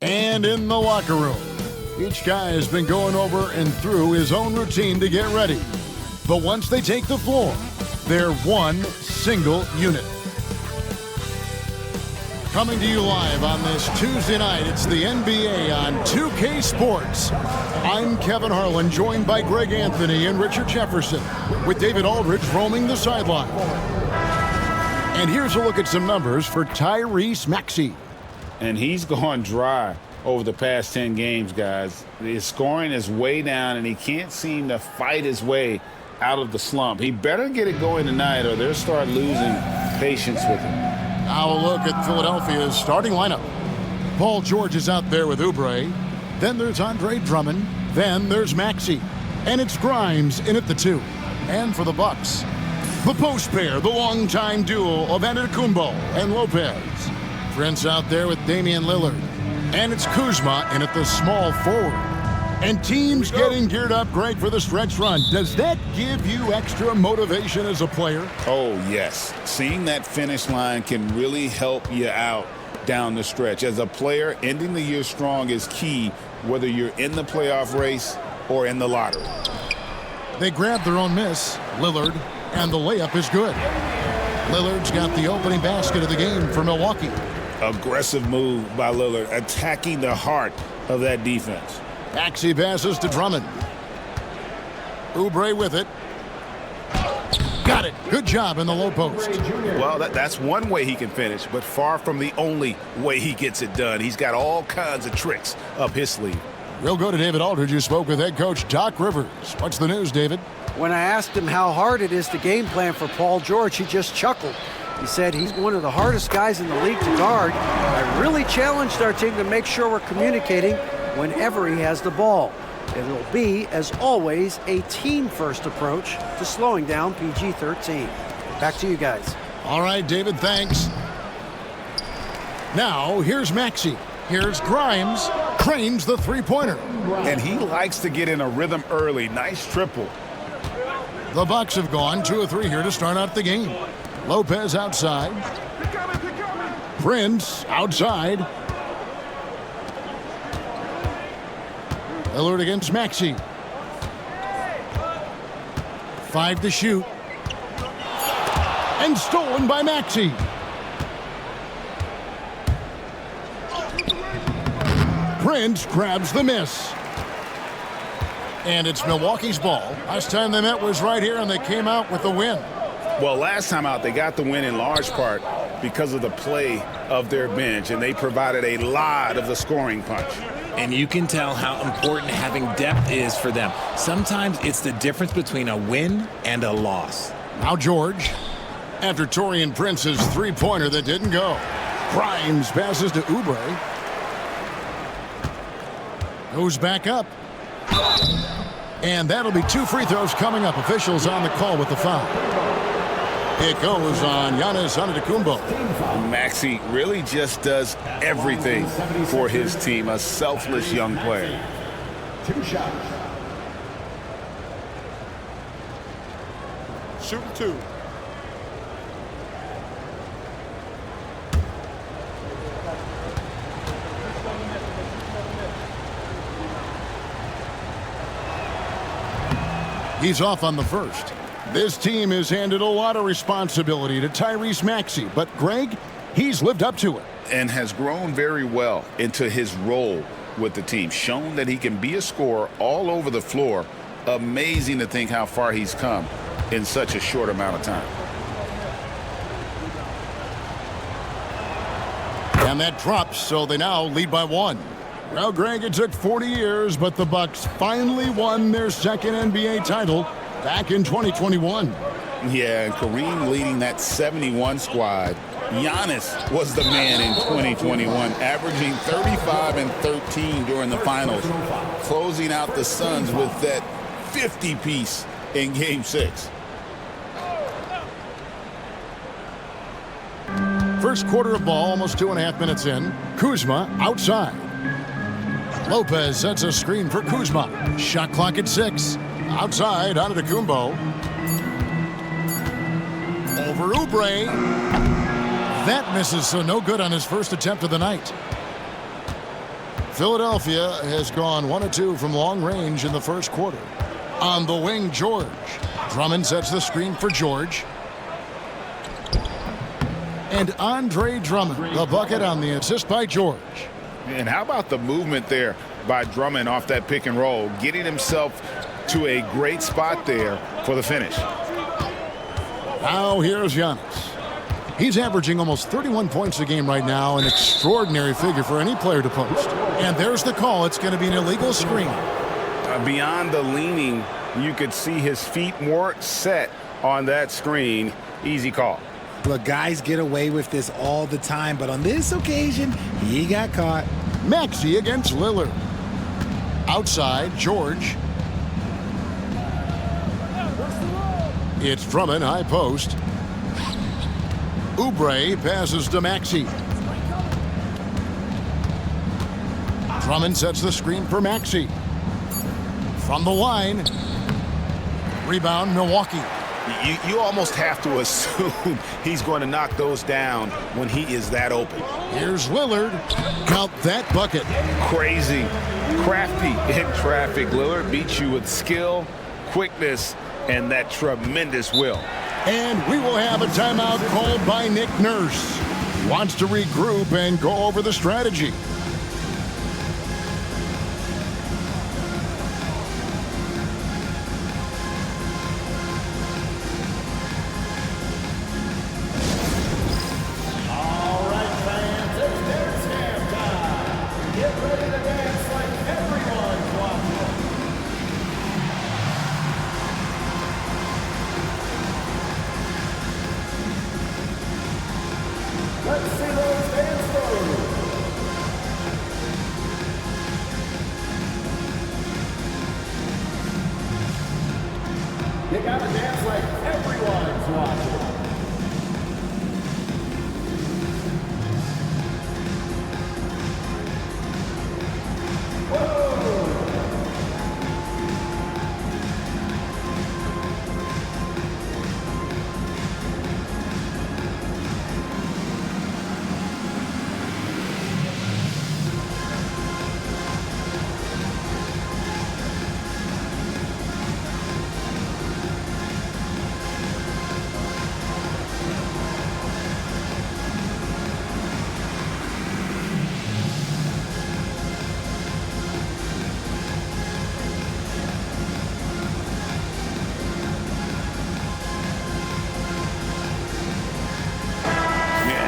And in the locker room, each guy has been going over and through his own routine to get ready. But once they take the floor, they're one single unit. Coming to you live on this Tuesday night, it's the NBA on 2K Sports. I'm Kevin Harlan, joined by Greg Anthony and Richard Jefferson, with David Aldridge roaming the sideline. And here's a look at some numbers for Tyrese Maxey. And he's gone dry over the past 10 games, guys. His scoring is way down, and he can't seem to fight his way out of the slump. He better get it going tonight, or they'll start losing patience with him. Now a look at Philadelphia's starting lineup. Paul George is out there with Oubre. Then there's Andre Drummond. Then there's Maxey. And it's Grimes in at the 2. And for the Bucks, the post pair, the longtime duo of Antetokounmpo and Lopez. Prince out there with Damian Lillard. And it's Kuzma in at the small forward. And teams getting geared up, Greg, for the stretch run. Does that give you extra motivation as a player? Oh, yes. Seeing that finish line can really help you out down the stretch. As a player, ending the year strong is key, whether you're in the playoff race or in the lottery. They grab their own miss, Lillard, and the layup is good. Lillard's got the opening basket of the game for Milwaukee. Aggressive move by Lillard, attacking the heart of that defense. Maxey passes to Drummond. Oubre with it. Got it. Good job in the low post. Well, that's one way he can finish, but far from the only way he gets it done. He's got all kinds of tricks up his sleeve. We'll go to David Aldridge, who spoke with head coach Doc Rivers. What's the news, David? When I asked him how hard it is to game plan for Paul George, he just chuckled. He said he's one of the hardest guys in the league to guard. I really challenged our team to make sure we're communicating whenever he has the ball. It'll be, as always, a team-first approach to slowing down PG-13. Back to you guys. All right, David, thanks. Now, here's Maxey. Here's Grimes. Cranes the three-pointer. And he likes to get in a rhythm early. Nice triple. The Bucks have gone 2 of 3 here to start out the game. Lopez outside. Prince outside. Lillard against Maxey. 5 to shoot. And stolen by Maxey. Prince grabs the miss. And it's Milwaukee's ball. Last time they met was right here, and they came out with the win. Well, last time out, they got the win in large part because of the play of their bench, and they provided a lot of the scoring punch. And you can tell how important having depth is for them. Sometimes it's the difference between a win and a loss. Now George, after Taurean Prince's three-pointer that didn't go. Grimes passes to Oubre. Goes back up. And that'll be 2 free throws coming up. Officials on the call with the foul. It goes on Giannis Antetokounmpo. Maxey really just does everything for his team. A selfless young player. 2 shots. Shooting 2. He's off on the first. This team has handed a lot of responsibility to Tyrese Maxey, but Greg, he's lived up to it. And has grown very well into his role with the team. Shown that he can be a scorer all over the floor. Amazing to think how far he's come in such a short amount of time. And that drops, so they now lead by 1. Well, Greg, it took 40 years, but the Bucks finally won their second NBA title back in 2021. Yeah, and Kareem leading that 71 squad. Giannis was the man in 2021, averaging 35 and 13 during the finals, closing out the Suns with that 50-piece in Game 6. First quarter of ball, almost 2.5 minutes in. Kuzma outside. Lopez sets a screen for Kuzma. Shot clock at 6. Outside, Antetokounmpo. Over Oubre. That misses, so no good on his first attempt of the night. Philadelphia has gone 1 of 2 from long range in the first quarter. On the wing, George. Drummond sets the screen for George. And Andre Drummond, the bucket on the assist by George. And how about the movement there by Drummond off that pick and roll, getting himself to a great spot there for the finish. Now here's Giannis. He's averaging almost 31 points a game right now, an extraordinary figure for any player to post. And there's the call. It's going to be an illegal screen. Beyond the leaning, you could see his feet more set on that screen. Easy call. Look, guys get away with this all the time, but on this occasion, he got caught. Maxey against Lillard. Outside, George. It's Drummond, high post. Oubre passes to Maxey. Drummond sets the screen for Maxey. From the line. Rebound, Milwaukee. You almost have to assume he's going to knock those down when he is that open. Here's Lillard. Count that bucket. Crazy, crafty in traffic. Lillard beats you with skill, quickness, and that tremendous will. And we will have a timeout called by Nick Nurse. Wants to regroup and go over the strategy. You gotta dance like everyone's watching.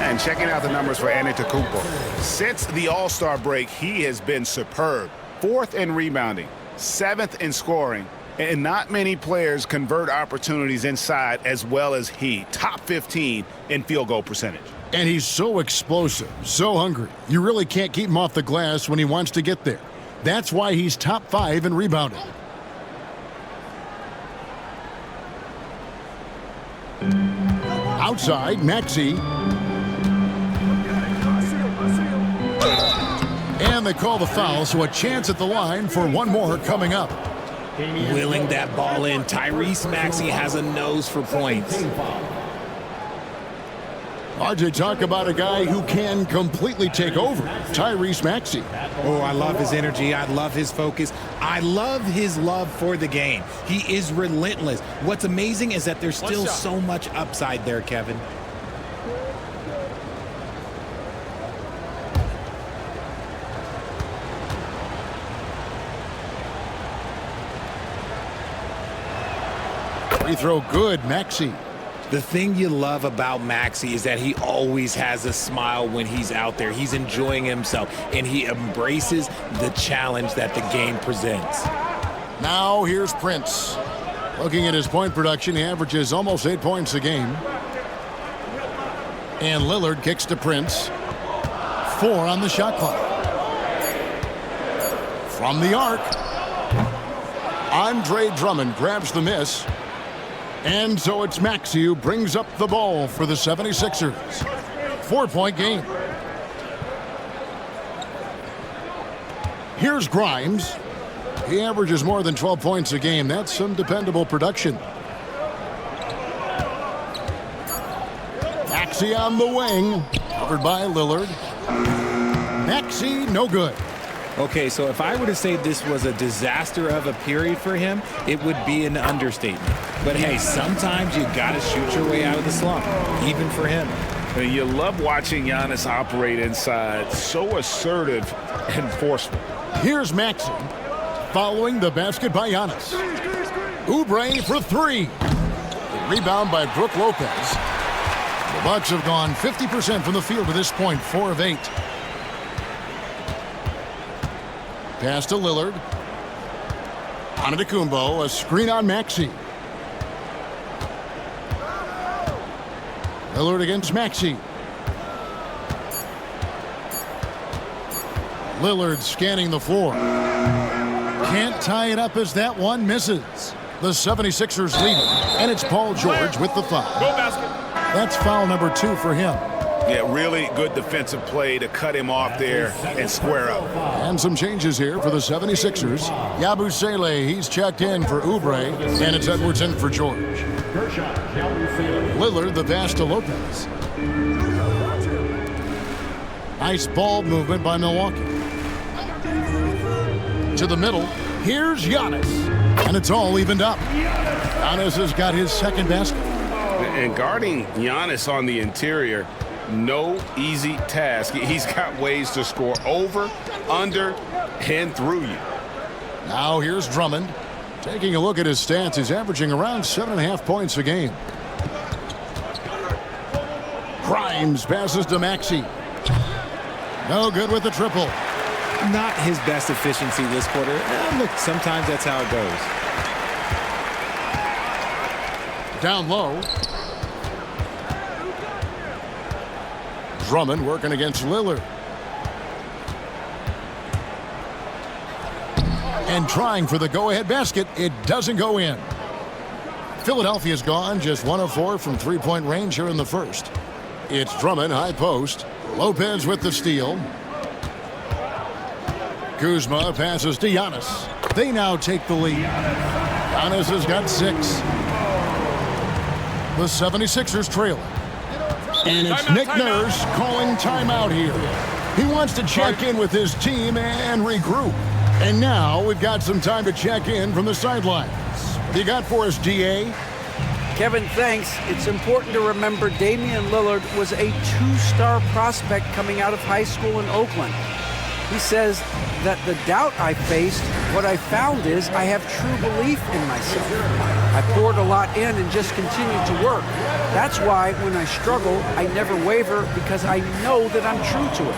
And checking out the numbers for Antetokounmpo. Since the All-Star break, he has been superb. 4th in rebounding, 7th in scoring, and not many players convert opportunities inside as well as he. Top 15 in field goal percentage. And he's so explosive, so hungry. You really can't keep him off the glass when he wants to get there. That's why he's top 5 in rebounding. Outside, Maxey. And they call the foul, so a chance at the line for one more coming up. Willing that ball in. Tyrese Maxey has a nose for points. RJ, talk about a guy who can completely take over. Tyrese Maxey. Oh, I love his energy. I love his focus. I love his love for the game. He is relentless. What's amazing is that there's still so much upside there, Kevin. Free throw good, Maxey. The thing you love about Maxey is that he always has a smile when he's out there. He's enjoying himself, and he embraces the challenge that the game presents. Now here's Prince. Looking at his point production, he averages almost 8 points a game. And Lillard kicks to Prince. 4 on the shot clock. From the arc, Andre Drummond grabs the miss. And so it's Maxey who brings up the ball for the 76ers. 4-point game. Here's Grimes. He averages more than 12 points a game. That's some dependable production. Maxey on the wing. Covered by Lillard. Maxey, no good. Okay, so if I were to say this was a disaster of a period for him, it would be an understatement. But hey, sometimes you got to shoot your way out of the slump, even for him. And you love watching Giannis operate inside. So assertive and forceful. Here's Maxey following the basket by Giannis. Oubre for three. The rebound by Brook Lopez. The Bucks have gone 50% from the field to this point, 4 of 8. Pass to Lillard. Antetokounmpo, a screen on Maxey. Lillard against Maxey. Lillard scanning the floor. Can't tie it up as that one misses. The 76ers lead, and it's Paul George with the foul. Go basket. That's foul number 2 for him. Yeah, really good defensive play to cut him off there and square up. And some changes here for the 76ers. Yabusele, he's checked in for Oubre, and it's Edwards in for George. Lillard, the pass to Lopez. Nice ball movement by Milwaukee. To the middle, here's Giannis. And it's all evened up. Giannis has got his second basket. And guarding Giannis on the interior, no easy task. He's got ways to score over, under, and through you. Now here's Drummond. Taking a look at his stats, he's averaging around 7.5 points a game. Grimes passes to Maxey. No good with the triple. Not his best efficiency this quarter. Look, sometimes that's how it goes. Down low. Drummond working against Lillard. And trying for the go-ahead basket. It doesn't go in. Philadelphia's gone just 1 of 4 from three-point range here in the first. It's Drummond, high post. Lopez with the steal. Kuzma passes to Giannis. They now take the lead. Giannis has got 6. The 76ers trailing. And it's Nick Nurse calling timeout here. He wants to check in with his team and regroup. And now we've got some time to check in from the sidelines. You got for us, DA? Kevin, thanks. It's important to remember Damian Lillard was a 2-star prospect coming out of high school in Oakland. He says that the doubt I faced, what I found is I have true belief in myself. I poured a lot in and just continued to work. That's why when I struggle, I never waver because I know that I'm true to it.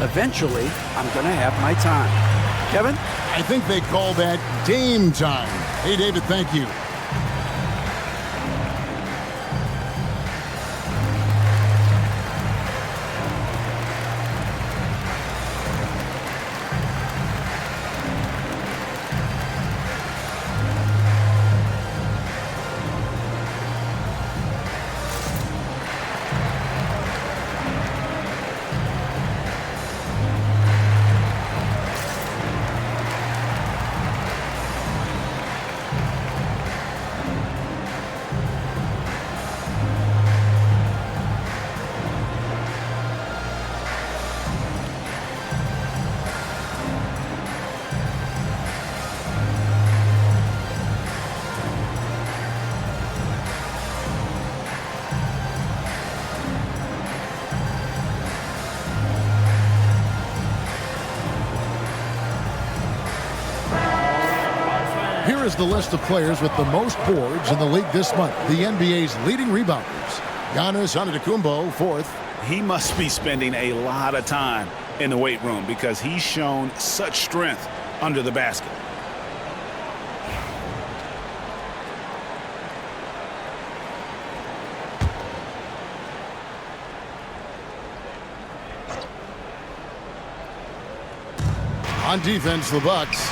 Eventually, I'm going to have my time. Kevin? I think they call that game time. Hey, David, thank you. Here is the list of players with the most boards in the league this month. The NBA's leading rebounders. Giannis Antetokounmpo, 4th. He must be spending a lot of time in the weight room because he's shown such strength under the basket. On defense, the Bucks.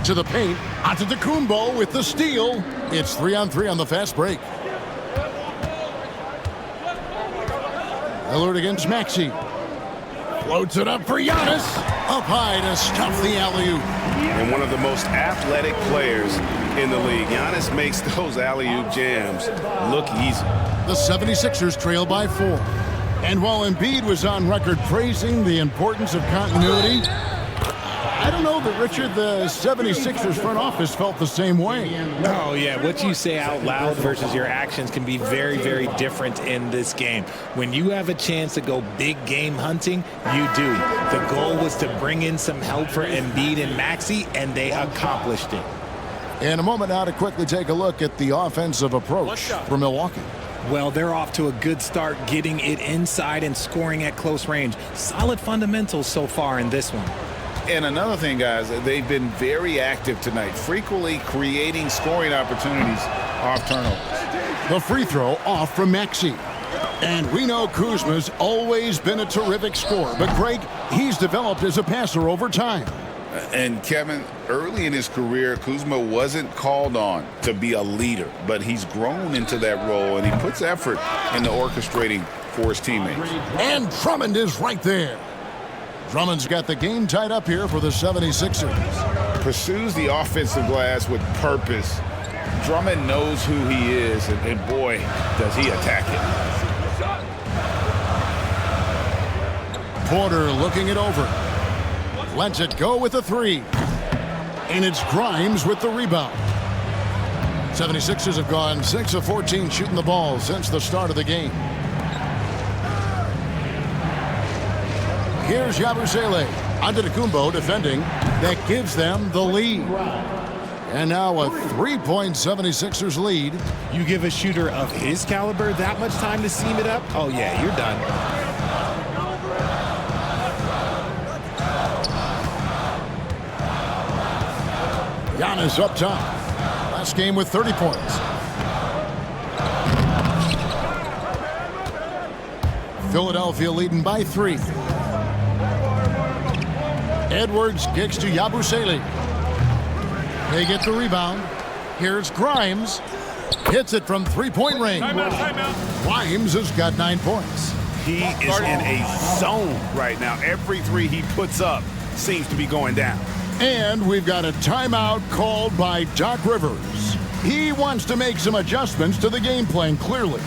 To the paint, Antetokounmpo with the steal. It's 3-on-3 on the fast break. Lillard against Maxey. Floats it up for Giannis. Up high to stuff the alley-oop. And one of the most athletic players in the league. Giannis makes those alley-oop jams look easy. The 76ers trail by 4. And while Embiid was on record praising the importance of continuity, I don't know that, Richard, the 76ers front office felt the same way. Oh, yeah. What you say out loud versus your actions can be very, very different in this game. When you have a chance to go big game hunting, you do. The goal was to bring in some help for Embiid and Maxey, and they accomplished it. In a moment now to quickly take a look at the offensive approach for Milwaukee. Well, they're off to a good start getting it inside and scoring at close range. Solid fundamentals so far in this one. And another thing, guys, they've been very active tonight, frequently creating scoring opportunities off turnovers. The free throw off from Maxey. And we know Kuzma's always been a terrific scorer, but Greg, he's developed as a passer over time. And Kevin, early in his career, Kuzma wasn't called on to be a leader, but he's grown into that role, and he puts effort into orchestrating for his teammates. And Drummond is right there. Drummond's got the game tied up here for the 76ers. Pursues the offensive glass with purpose. Drummond knows who he is, and boy, does he attack it. Porter looking it over. Lets it go with a three. And it's Grimes with the rebound. 76ers have gone 6 of 14 shooting the ball since the start of the game. Here's Yabusele. Antetokounmpo defending. That gives them the lead. And now a 3-point 76ers lead. You give a shooter of his caliber that much time to seam it up? Oh, yeah, you're done. Giannis up top. Last game with 30 points. Philadelphia leading by 3. Edwards kicks to Yabusele. They get the rebound. Here's Grimes. Hits it from three-point range. Timeout. Grimes has got 9 points. He is in a zone right now. Every three he puts up seems to be going down. And we've got a timeout called by Doc Rivers. He wants to make some adjustments to the game plan, clearly.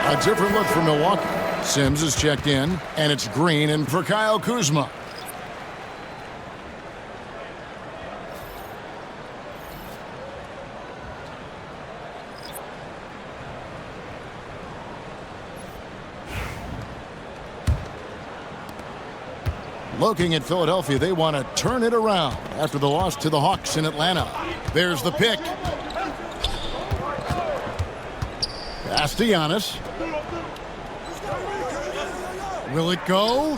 A different look for Milwaukee. Sims is checked in, and it's Green in for Kyle Kuzma. Looking at Philadelphia, they want to turn it around after the loss to the Hawks in Atlanta. There's the pick. Pass to Giannis. Will it go?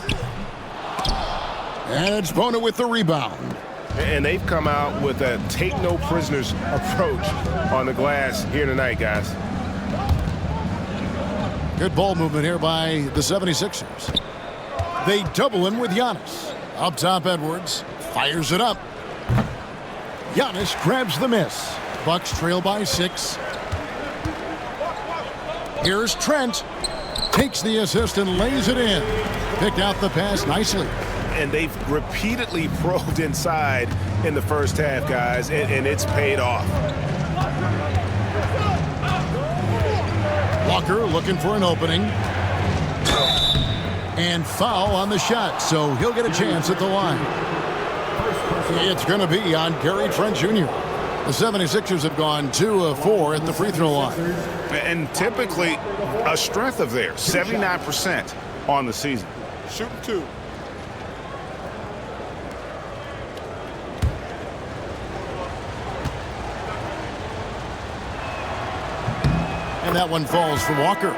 And it's Bona with the rebound. And they've come out with a take-no-prisoners approach on the glass here tonight, guys. Good ball movement here by the 76ers. They double him with Giannis. Up top, Edwards fires it up. Giannis grabs the miss. Bucks trail by 6. Here's Trent. Takes the assist and lays it in. Picked out the pass nicely. And they've repeatedly probed inside in the first half, guys, and it's paid off. Walker looking for an opening. And foul on the shot, so he'll get a chance at the line. It's going to be on Gary Trent Jr. The 76ers have gone 2 of 4 at the free throw line. And typically a strength of theirs, 79% on the season. Shoot 2. And that one falls for Walker.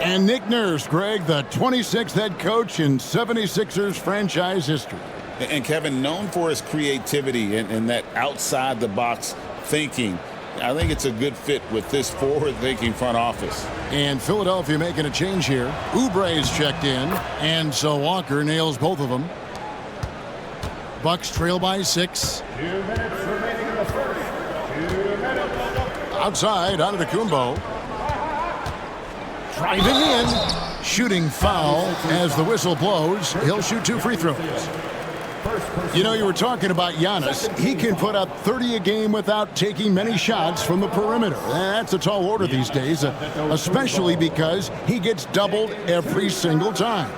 And Nick Nurse, Greg, the 26th head coach in 76ers franchise history. And Kevin, known for his creativity and that outside-the-box thinking, I think it's a good fit with this forward-thinking front office. And Philadelphia making a change here. Oubre's checked in, and so Walker nails both of them. Bucks trail by 6. 2 minutes remaining in the first. 2 minutes. Outside, Antetokounmpo. Driving in. Shooting foul as the whistle blows. He'll shoot 2 free throws. You know, you were talking about Giannis. He can put up 30 a game without taking many shots from the perimeter. That's a tall order these days, especially because he gets doubled every single time.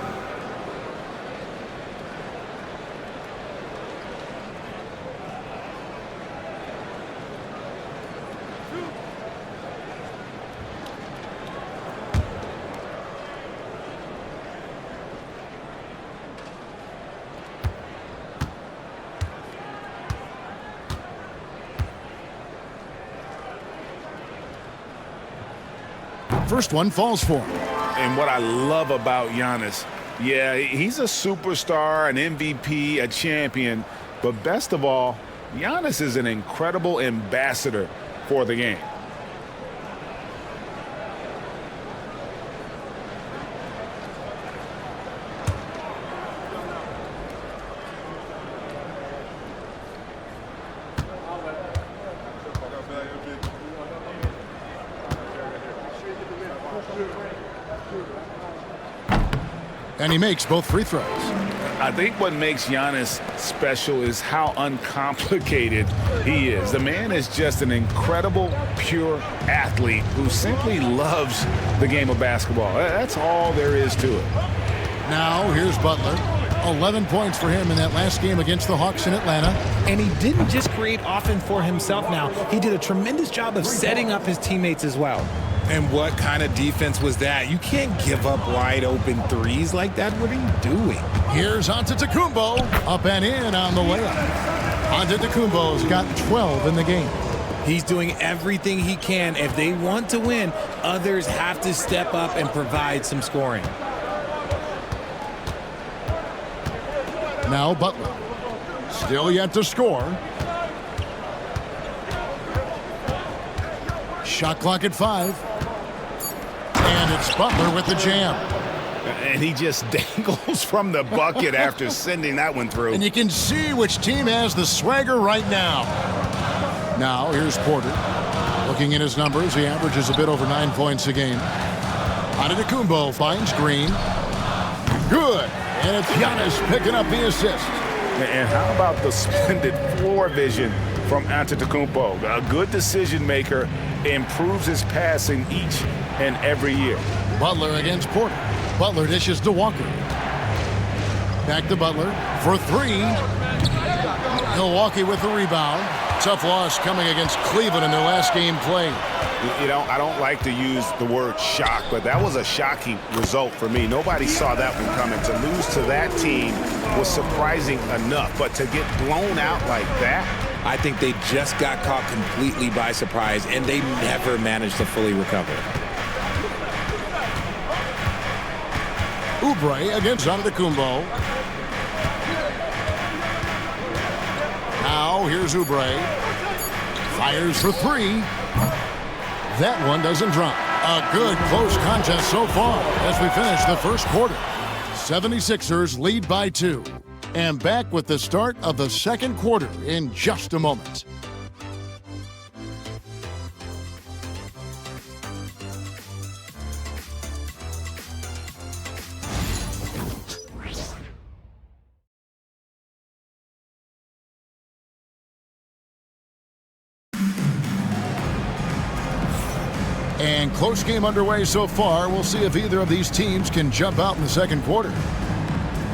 First one falls for him. And what I love about Giannis, yeah, he's a superstar, an MVP, a champion, but best of all, Giannis is an incredible ambassador for the game. And he makes both free throws. I think what makes Giannis special is how uncomplicated he is. The man is just an incredible, pure athlete who simply loves the game of basketball. That's all there is to it. Now, here's Butler. 11 points for him in that last game against the Hawks in Atlanta. And he didn't just create offense for himself now. He did a tremendous job of setting up his teammates as well. And what kind of defense was that? You can't give up wide open threes like that. What are you doing? Here's Antetokounmpo, up and in on the layup. Antetokounmpo's got 12 in the game. He's doing everything he can. If they want to win, others have to step up and provide some scoring. Now Butler, still yet to score. Shot clock at 5. And it's Butler with the jam. And he just dangles from the bucket after sending that one through. And you can see which team has the swagger right now. Now, here's Porter. Looking at his numbers, he averages a bit over 9 points a game. Antetokounmpo finds Green. Good. And it's Giannis picking up the assist. And how about the splendid floor vision from Antetokounmpo? A good decision maker, improves his passing each and every year. Butler against Porter. Butler dishes to Walker. Back to Butler for 3. Milwaukee with the rebound. Tough loss coming against Cleveland in their last game played. You know, I don't like to use the word shock, but that was a shocking result for me. Nobody saw that one coming. To lose to that team was surprising enough, but to get blown out like that, I think they just got caught completely by surprise, and they never managed to fully recover. Oubre against Antetokounmpo. Now here's Oubre. Fires for 3. That one doesn't drop. A good close contest so far as we finish the first quarter. 76ers lead by 2. And back with the start of the second quarter in just a moment. And And close game underway so far. We'll see if either of these teams can jump out in the second quarter.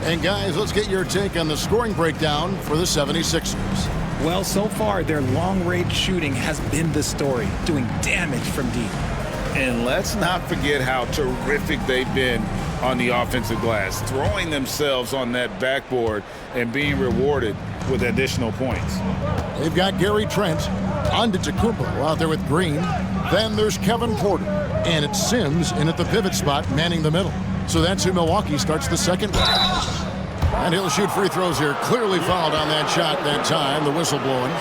And guys, let's get your take on the scoring breakdown for the 76ers. Well, so far, their long-range shooting has been the story, doing damage from deep. And let's not forget how terrific they've been on the offensive glass, throwing themselves on that backboard and being rewarded with additional points. They've got Gary Trent, Antetokounmpo out there with Green. Then there's Kevin Porter, and it's Sims in at the pivot spot, manning the middle. So that's who Milwaukee starts the second. And he'll shoot free throws here. Clearly fouled on that shot that time, the whistle blowing.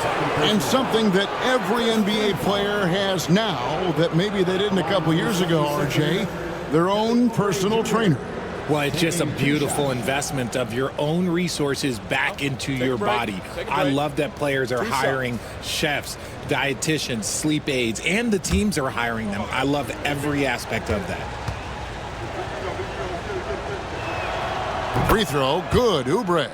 And something that every NBA player has now that maybe they didn't a couple years ago, RJ, their own personal trainer. Well, it's just a beautiful investment of your own resources back into your body. I love that players are hiring chefs, dietitians, sleep aides, and the teams are hiring them. I love every aspect of that. Free throw, good, Oubre.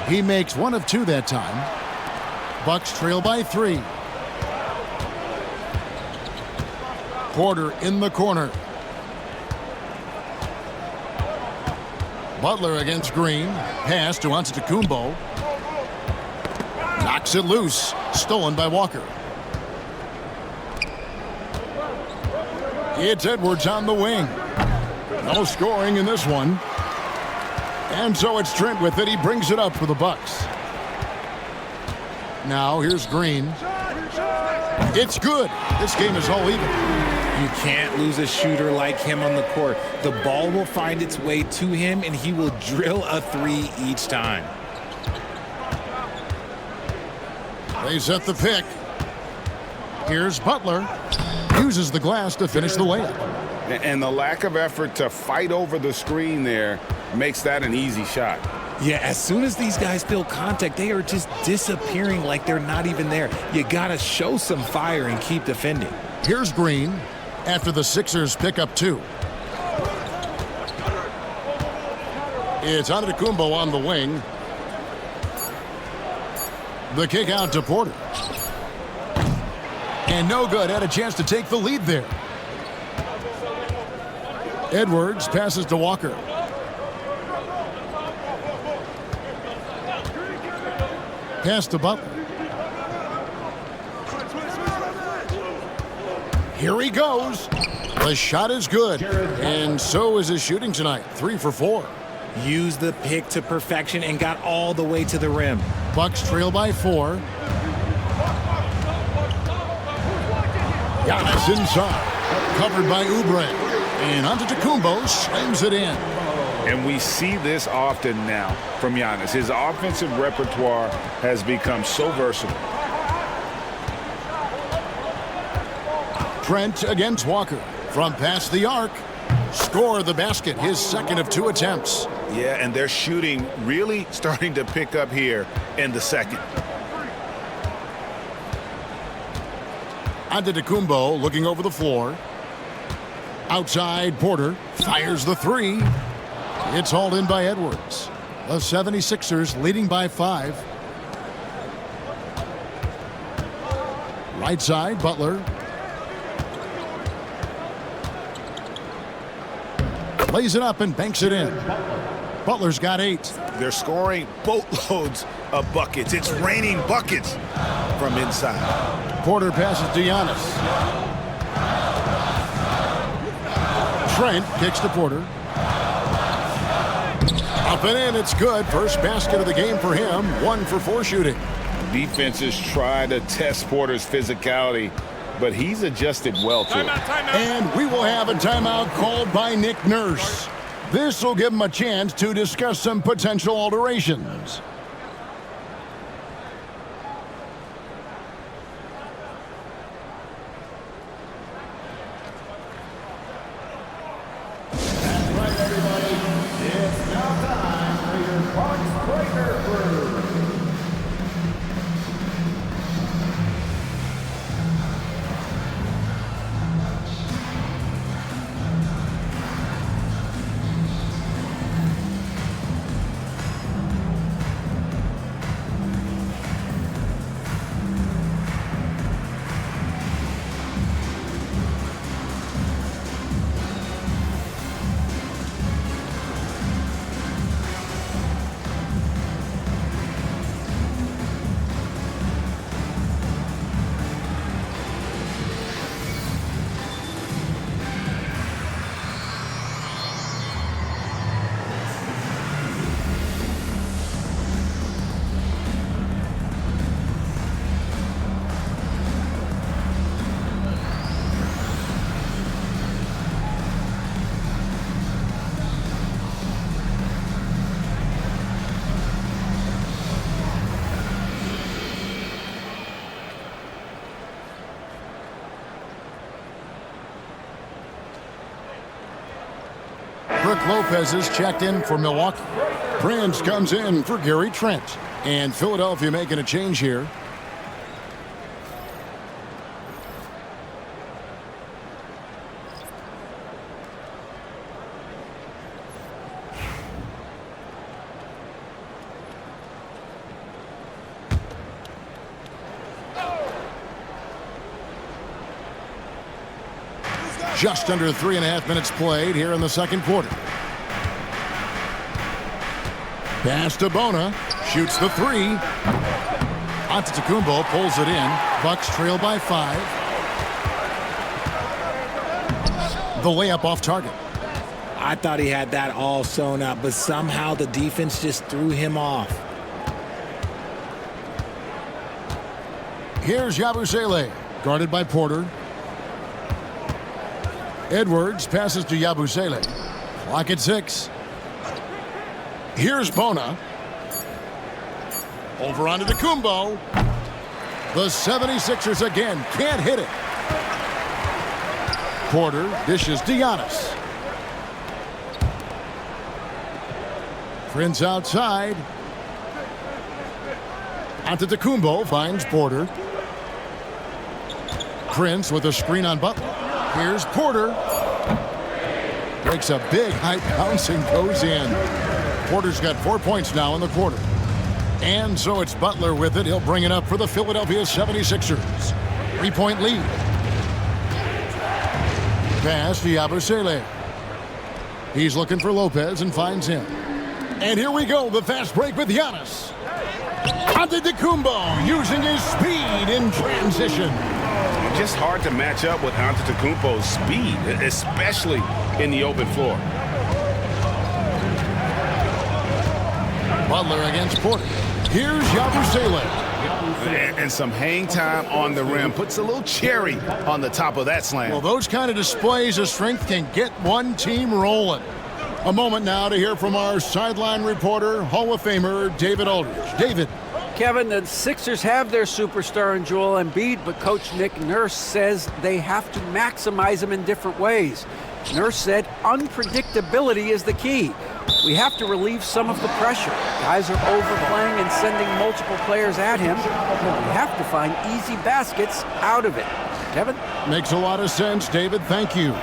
He makes one of two that time. Bucks trail by 3. Porter in the corner. Butler against Green. Pass to Antetokounmpo. Knocks it loose. Stolen by Walker. It's Edwards on the wing. No scoring in this one. And so it's Trent with it. He brings it up for the Bucks. Now here's Green. It's good. This game is all even. You can't lose a shooter like him on the court. The ball will find its way to him, and he will drill a 3 each time. They set the pick. Here's Butler. Uses the glass to finish the layup. And the lack of effort to fight over the screen there makes that an easy shot. Yeah, as soon as these guys feel contact, they are just disappearing like they're not even there. You got to show some fire and keep defending. Here's Green after the Sixers pick up 2. It's Antetokounmpo on the wing. The kick out to Porter. And no good. Had a chance to take the lead there. Edwards passes to Walker. Pass to Butler. Here he goes. The shot is good. And so is his shooting tonight. 3 for 4. Use the pick to perfection and got all the way to the rim. Bucks trail by 4. Giannis inside. Covered by Oubre. And Antetokounmpo slams it in. And we see this often now from Giannis. His offensive repertoire has become so versatile. Trent against Walker. From past the arc. Score the basket. His second of 2 attempts. Yeah, and their shooting really starting to pick up here in the second. Antetokounmpo looking over the floor. Outside, Porter fires the 3. It's hauled in by Edwards. The 76ers leading by 5. Right side, Butler. Lays it up and banks it in. Butler's got 8. They're scoring boatloads of buckets. It's raining buckets from inside. Porter passes to Giannis. Trent kicks to Porter. Up and in, it's good. First basket of the game for him. 1 for 4 shooting. Defenses try to test Porter's physicality, but he's adjusted well to it. And we will have a timeout called by Nick Nurse. This will give him a chance to discuss some potential alterations. That's right, everybody. It's now time for your Bucks Breaker Crew. Brooke Lopez is checked in for Milwaukee. Prince comes in for Gary Trent. And Philadelphia making a change here. Just under 3.5 minutes played here in the second quarter. Pass to Bona. Shoots the three. Antetokounmpo pulls it in. Bucks trail by 5. The layup off target. I thought he had that all sewn up, but somehow the defense just threw him off. Here's Yabusele, guarded by Porter. Edwards passes to Yabusele. Clock at 6. Here's Bona. Over onto Antetokounmpo. The 76ers again can't hit it. Porter dishes to Giannis. Prince outside. Antetokounmpo finds Porter. Prince with a screen on Butler. Here's Porter. Breaks a big high bouncing goes in. Porter's got 4 points now in the quarter. And so it's Butler with it. He'll bring it up for the Philadelphia 76ers. 3-point lead. Pass to Yabusele. He's looking for Lopez and finds him. And here we go, the fast break with Giannis. Antetokounmpo using his speed in transition. Just hard to match up with Antetokounmpo's speed, especially in the open floor. Butler against Porter. Here's Yabusele. And some hang time on the rim. Puts a little cherry on the top of that slam. Well, those kind of displays of strength can get one team rolling. A moment now to hear from our sideline reporter, Hall of Famer David Aldridge. David. Kevin, the Sixers have their superstar in Joel Embiid, but Coach Nick Nurse says they have to maximize him in different ways. Nurse said unpredictability is the key. We have to relieve some of the pressure. Guys are overplaying and sending multiple players at him. We have to find easy baskets out of it. Kevin? Makes a lot of sense, David. Thank you.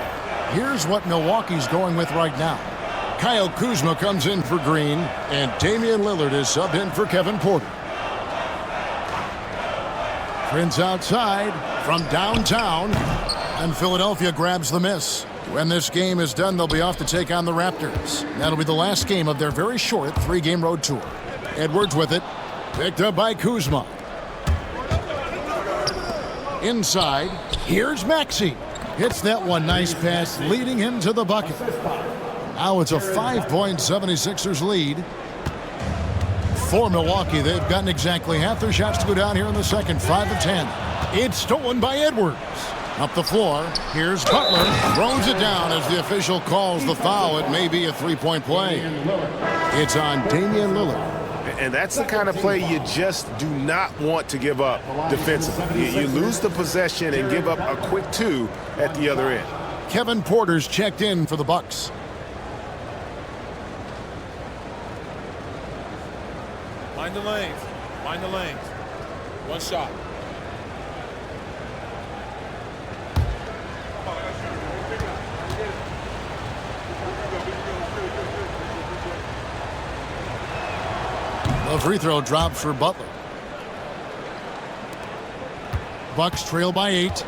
Here's what Milwaukee's going with right now. Kyle Kuzma comes in for Green, and Damian Lillard is subbed in for Kevin Porter. Prince outside from downtown, and Philadelphia grabs the miss. When this game is done, they'll be off to take on the Raptors. That'll be the last game of their very short 3-game road tour. Edwards with it, picked up by Kuzma. Inside, here's Maxey. Hits that one, nice pass, leading him to the bucket. Now it's a 5-point 76ers lead. For Milwaukee, they've gotten exactly half their shots to go down here in the second, 5 of 10. It's stolen by Edwards. Up the floor, here's Butler. Throws it down as the official calls the foul. It may be a 3-point play. It's on Damian Lillard. And that's the kind of play you just do not want to give up defensively. You lose the possession and give up a quick 2 at the other end. Kevin Porter's checked in for the Bucks. Mind the lanes. Mind the lanes. One shot. The free throw drops for Butler. Bucks trail by 8.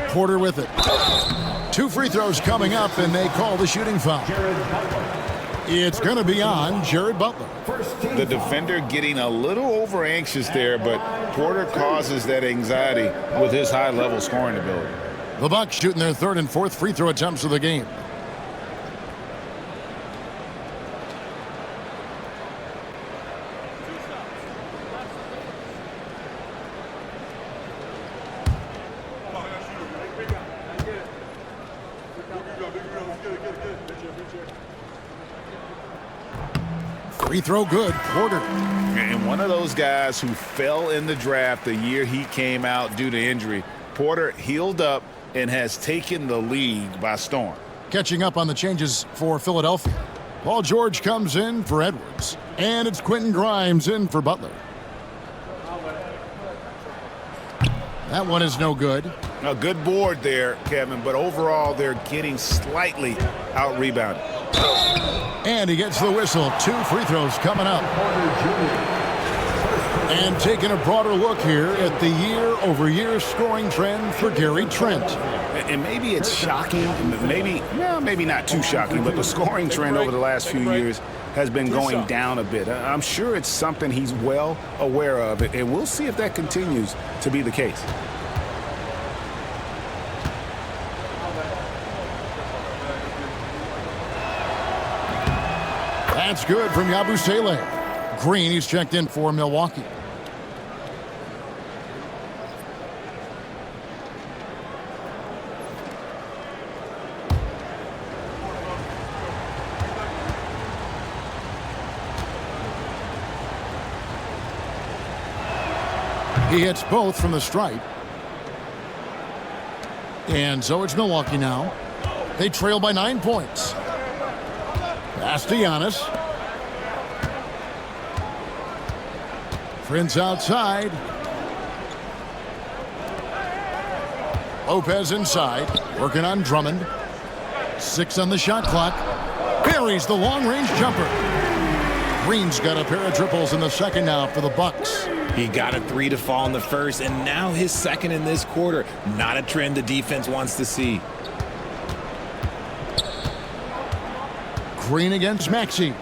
Porter with it. 2 free throws coming up, and they call the shooting foul. It's going to be on Jared Butler. The defender getting a little over anxious there, but Porter causes that anxiety with his high-level scoring ability. The Bucks shooting their 3rd and 4th free throw attempts of the game. Free throw good, Porter. And one of those guys who fell in the draft the year he came out due to injury. Porter healed up, and has taken the league by storm. Catching up on the changes for Philadelphia. Paul George comes in for Edwards. And it's Quentin Grimes in for Butler. That one is no good. A good board there, Kevin, but overall they're getting slightly out-rebounded. And he gets the whistle. 2 free throws coming up. And taking a broader look here at the year-over-year scoring trend for Gary Trent. And maybe it's shocking, maybe not too shocking, but the scoring trend over the last few years has been going down a bit. I'm sure it's something he's well aware of, and we'll see if that continues to be the case. That's good from Yabusele. Green, he's checked in for Milwaukee. He hits both from the stripe. And so it's Milwaukee now. They trail by 9 points. Pass to Giannis. Prince outside. Lopez inside. Working on Drummond. 6 on the shot clock. Buries the long-range jumper. Green's got a pair of triples in the second now for the Bucks. He got a 3 to fall in the first, and now his second in this quarter. Not a trend the defense wants to see. Green against Maxey.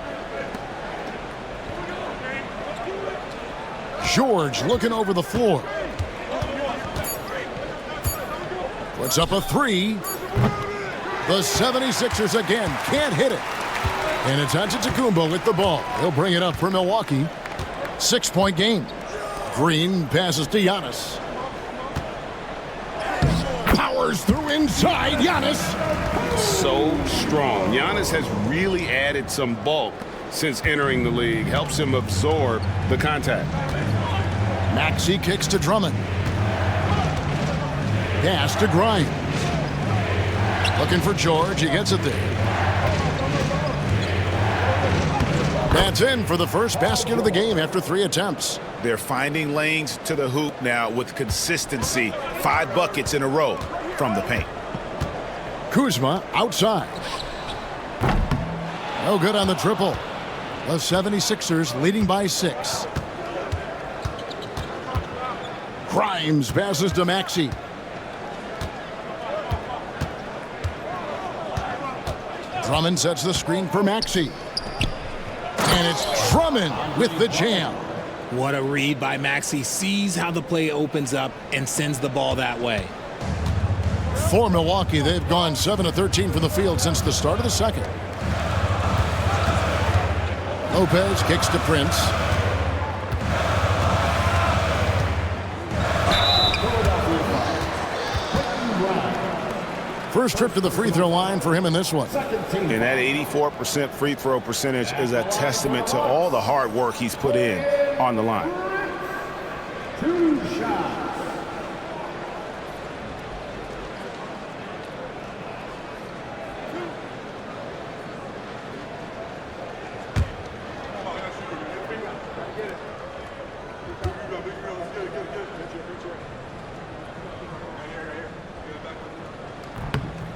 George looking over the floor. Puts up a 3. The 76ers again can't hit it. And it's Antetokounmpo with the ball. He'll bring it up for Milwaukee. 6-point game. Green passes to Giannis. Powers through inside. Giannis. So strong. Giannis has really added some bulk since entering the league. Helps him absorb the contact. Maxey kicks to Drummond. Pass to Grimes. Looking for George. He gets it there. That's in for the first basket of the game after 3 attempts. They're finding lanes to the hoop now with consistency. 5 buckets in a row from the paint. Kuzma outside. No good on the triple. The 76ers leading by 6. Grimes passes to Maxey. Drummond sets the screen for Maxey. And it's Drummond with the jam. What a read by Maxey. Sees how the play opens up and sends the ball that way. For Milwaukee, they've gone 7 of 13 from the field since the start of the second. Lopez kicks to Prince. First trip to the free throw line for him in this one. And that 84% free throw percentage is a testament to all the hard work he's put in on the line. 2 shots.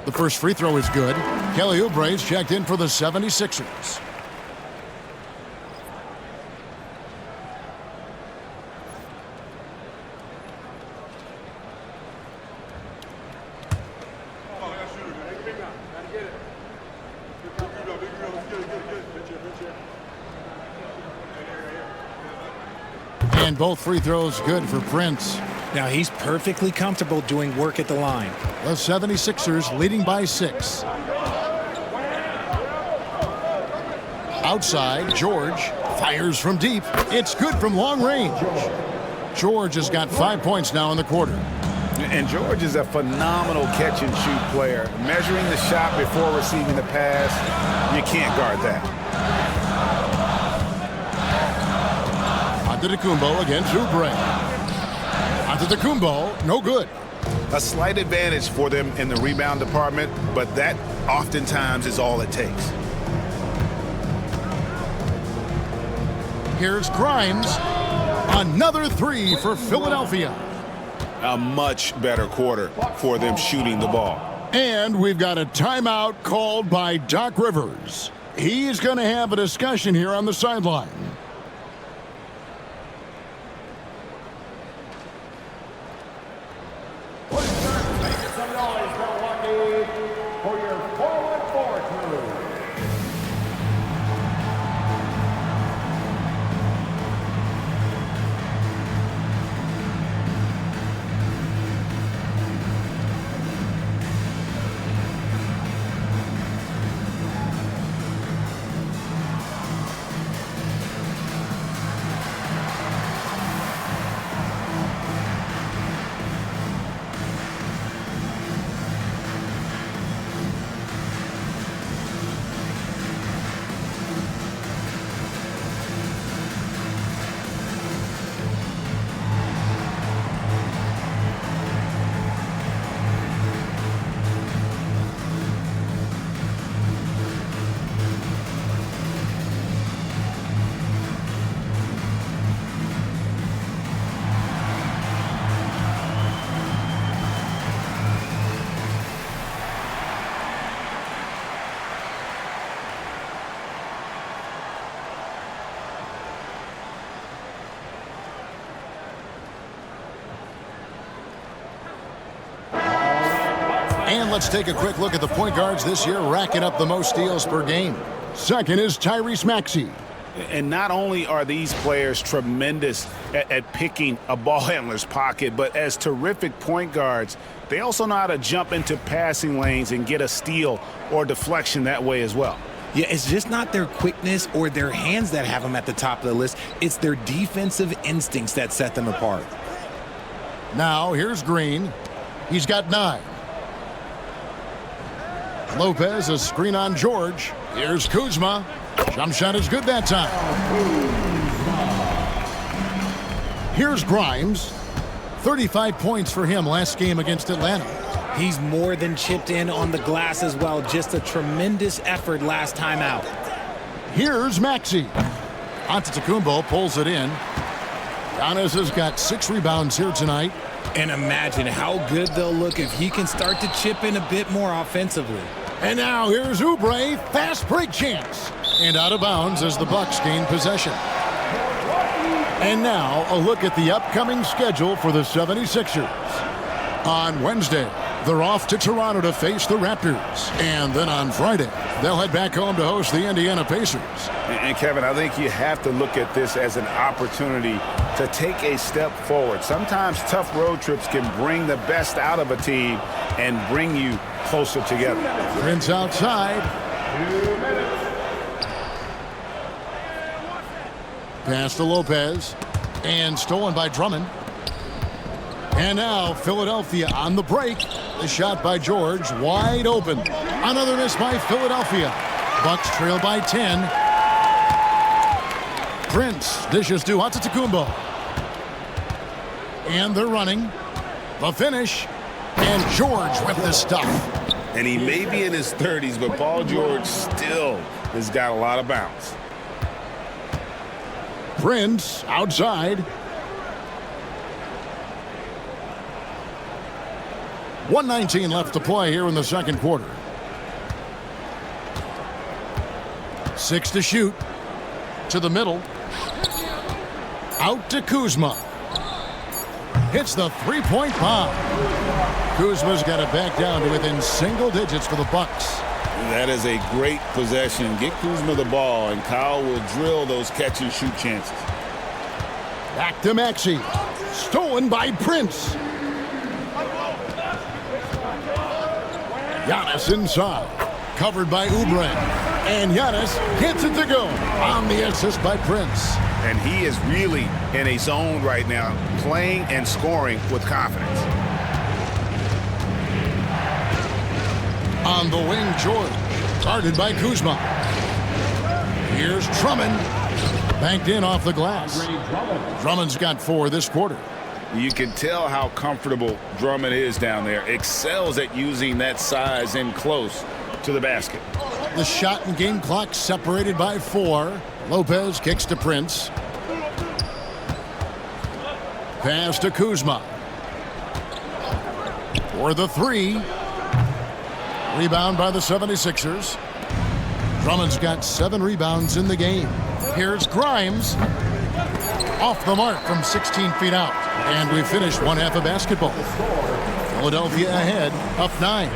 The first free throw is good. Kelly Oubre's checked in for the 76ers. And both free throws good for Prince. Now he's perfectly comfortable doing work at the line. The 76ers leading by 6. Outside, George fires from deep. It's good from long range. George has got 5 points now in the quarter. And George is a phenomenal catch-and-shoot player. Measuring the shot before receiving the pass, you can't guard that. Antetokounmpo against Oubre. Antetokounmpo, no good. A slight advantage for them in the rebound department, but that oftentimes is all it takes. Here's Grimes. Another three for Philadelphia. A much better quarter for them shooting the ball. And we've got a timeout called by Doc Rivers. He's going to have a discussion here on the sideline. Milwaukee, for your forward forward move. And let's take a quick look at the point guards this year, racking up the most steals per game. Second is Tyrese Maxey. And not only are these players tremendous at picking a ball handler's pocket, but as terrific point guards, they also know how to jump into passing lanes and get a steal or deflection that way as well. Yeah, it's just not their quickness or their hands that have them at the top of the list. It's their defensive instincts that set them apart. Now here's Green. He's got 9. Lopez, a screen on George. Here's Kuzma. Jump shot is good that time. Here's Grimes. 35 points for him last game against Atlanta. He's more than chipped in on the glass as well. Just a tremendous effort last time out. Here's Maxey. Antetokounmpo pulls it in. Giannis has got 6 rebounds here tonight. And imagine how good they'll look if he can start to chip in a bit more offensively. And now here's Oubre. Fast break chance. And out of bounds as the Bucks gain possession. And now a look at the upcoming schedule for the 76ers. On Wednesday, they're off to Toronto to face the Raptors. And then on Friday, they'll head back home to host the Indiana Pacers. And Kevin, I think you have to look at this as an opportunity to take a step forward. Sometimes tough road trips can bring the best out of a team and bring you closer together. Prince outside. 2 minutes. Pass to Lopez. And stolen by Drummond. And now Philadelphia on the break. The shot by George, wide open. Another miss by Philadelphia. Bucks trail by 10. Prince dishes to Antetokounmpo. And they're running. The finish. And George with the stuff. And he may be in his 30s, but Paul George still has got a lot of bounce. Prince outside. 1:19 left to play here in the second quarter. 6 to shoot. To the middle. Out to Kuzma. Hits the three-point bomb. Kuzma's got it back down to within single digits for the Bucks. That is a great possession. Get Kuzma the ball, and Kyle will drill those catch-and-shoot chances. Back to Maxey. Stolen by Prince. Giannis inside. Covered by Oubre. And Giannis gets it to go on the assist by Prince. And he is really in a zone right now, playing and scoring with confidence. On the wing, George. Guarded by Kuzma. Here's Drummond. Banked in off the glass. Drummond's got 4 this quarter. You can tell how comfortable Drummond is down there. Excels at using that size in close to the basket. The shot and game clock separated by 4. Lopez kicks to Prince. Pass to Kuzma. For the 3. Rebound by the 76ers. Drummond's got 7 rebounds in the game. Here's Grimes. Off the mark from 16 feet out. And we finished one half of basketball. Philadelphia ahead, up 9.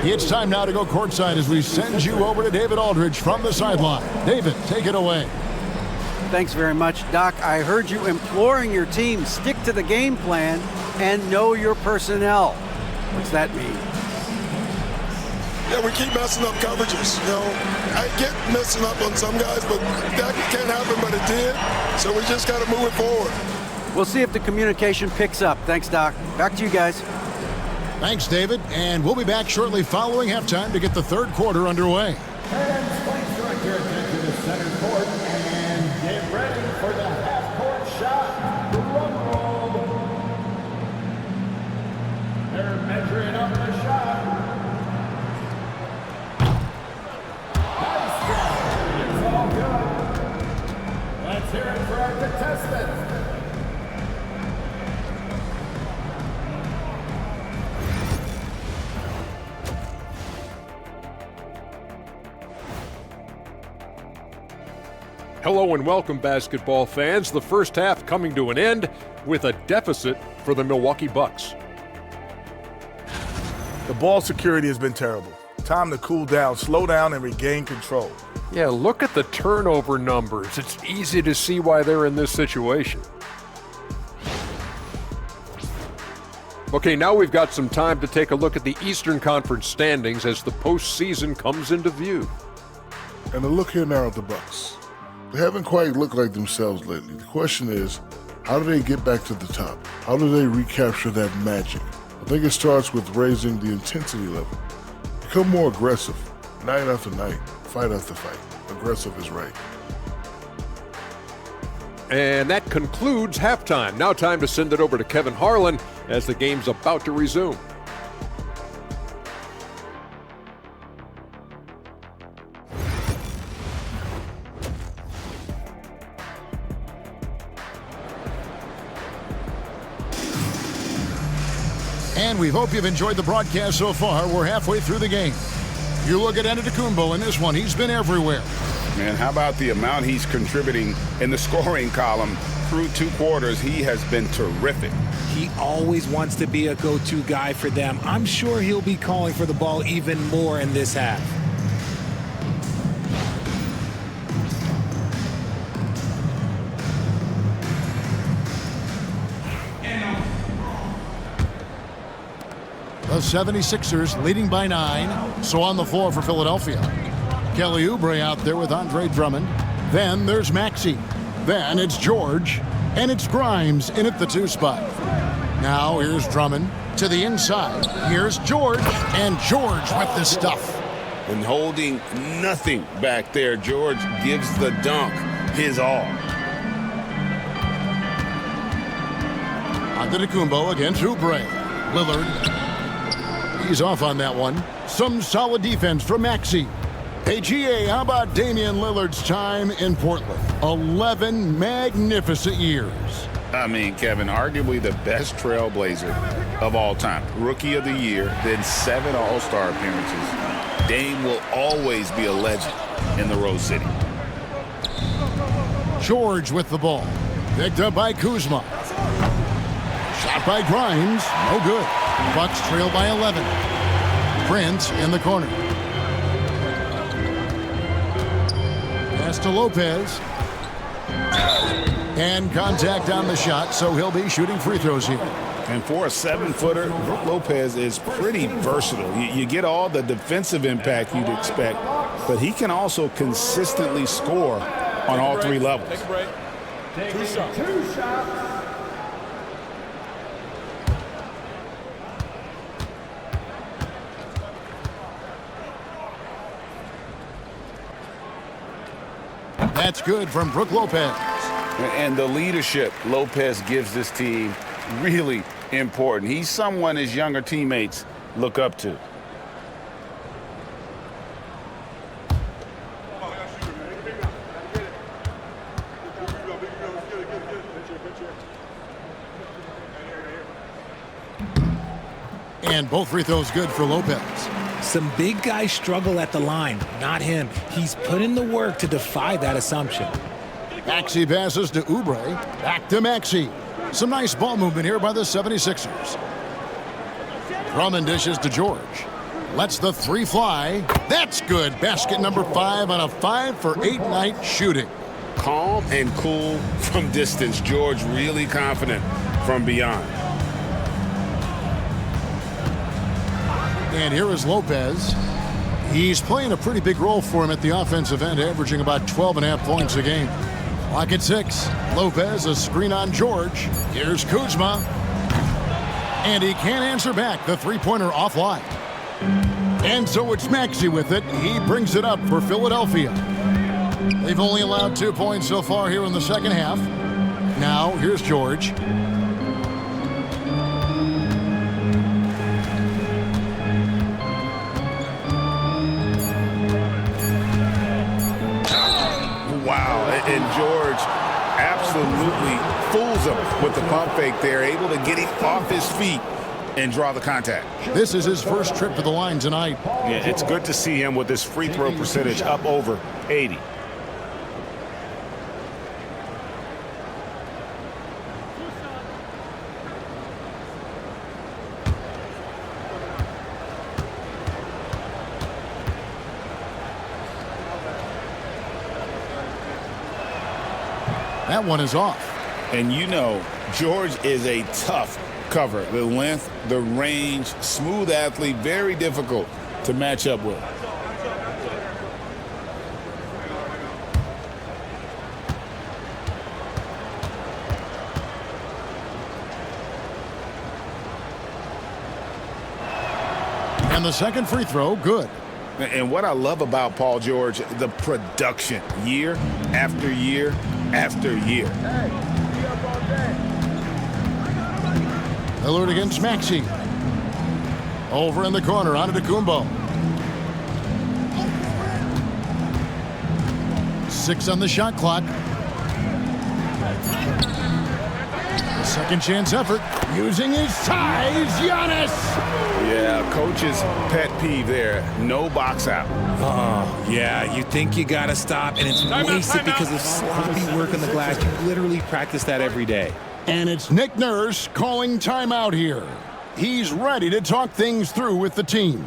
It's time now to go courtside as we send you over to David Aldridge from the sideline. David, take it away. Thanks very much, Doc. I heard you imploring your team stick to the game plan and know your personnel. What's that mean? Yeah, we keep messing up coverages. You know, I get messing up on some guys, but that can't happen, but it did. So we just got to move it forward. We'll see if the communication picks up. Thanks, Doc. Back to you guys. Thanks, David. And we'll be back shortly following halftime to get the third quarter underway. And please direct your attention to center court and get ready for the half-court shot. Drum roll. They're measuring up the shot. Nice shot. It's all good. Let's hear it for our contestants. Hello and welcome, basketball fans. The first half coming to an end with a deficit for the Milwaukee Bucks. The ball security has been terrible. Time to cool down, slow down, and regain control. Yeah, look at the turnover numbers. It's easy to see why they're in this situation. Okay, now we've got some time to take a look at the Eastern Conference standings as the postseason comes into view. And the look here now at the Bucks. They haven't quite looked like themselves lately. The question is, how do they get back to the top? How do they recapture that magic? I think it starts with raising the intensity level. Become more aggressive, night after night, fight after fight. Aggressive is right. And that concludes halftime. Now time to send it over to Kevin Harlan as the game's about to resume. And we hope you've enjoyed the broadcast so far. We're halfway through the game. You look at Antetokounmpo in this one. He's been everywhere. Man, how about the amount he's contributing in the scoring column through 2 quarters? He has been terrific. He always wants to be a go-to guy for them. I'm sure he'll be calling for the ball even more in this half. The 76ers leading by 9. So on the floor for Philadelphia. Kelly Oubre out there with Andre Drummond. Then there's Maxey. Then it's George. And it's Grimes in at the 2 spot. Now here's Drummond to the inside. Here's George. And George with the stuff. And holding nothing back there, George gives the dunk his all. Antetokounmpo against Oubre. Lillard. He's off on that one. Some solid defense from Maxey. Hey, GA, how about Damian Lillard's time in Portland? 11 magnificent years. I mean, Kevin, arguably the best trailblazer of all time. Rookie of the year, then 7 All-Star appearances. Dame will always be a legend in the Rose City. George with the ball. Picked up by Kuzma. Shot by Grimes. No good. Bucks trail by 11. Prince in the corner. Pass to Lopez. And contact on the shot, so he'll be shooting free throws here. And for a 7-footer, Brook Lopez is pretty versatile. You get all the defensive impact you'd expect, but he can also consistently score on all 3 levels. Take a break. Two shots. That's good from Brook Lopez. And the leadership Lopez gives this team really important. He's someone his younger teammates look up to. And both free throws good for Lopez. Some big guys struggle at the line, not him. He's put in the work to defy that assumption. Maxey passes to Oubre. Back to Maxey. Some nice ball movement here by the 76ers. Drummond dishes to George. Lets the three fly. That's good. Basket number 5 on a 5-for-8 night shooting. Calm and cool from distance. George really confident from beyond. And here is Lopez. He's playing a pretty big role for him at the offensive end, averaging about 12.5 points a game. Clock at 6. Lopez, a screen on George. Here's Kuzma. And he can't answer back. The three-pointer offline. And so it's Maxey with it. He brings it up for Philadelphia. They've only allowed 2 points so far here in the second half. Now, here's George. Wow, and George absolutely fools him with the pump fake there, able to get him off his feet and draw the contact. This is his first trip to the line tonight. Yeah, it's good to see him with his free throw percentage up over 80. That one is off. And you know, George is a tough cover. The length, the range, smooth athlete, very difficult to match up with. And the second free throw, good. And what I love about Paul George, the production, year after year after year. Lillard against Maxey. Over in the corner, onto Kumbo. 6 on the shot clock. A second chance effort, using his size, Giannis. Yeah, coach's pet peeve there, no box out. Oh, yeah, you think you got to stop, and it's wasted because of sloppy work on the glass. You literally practice that every day. And it's Nick Nurse calling timeout here. He's ready to talk things through with the team.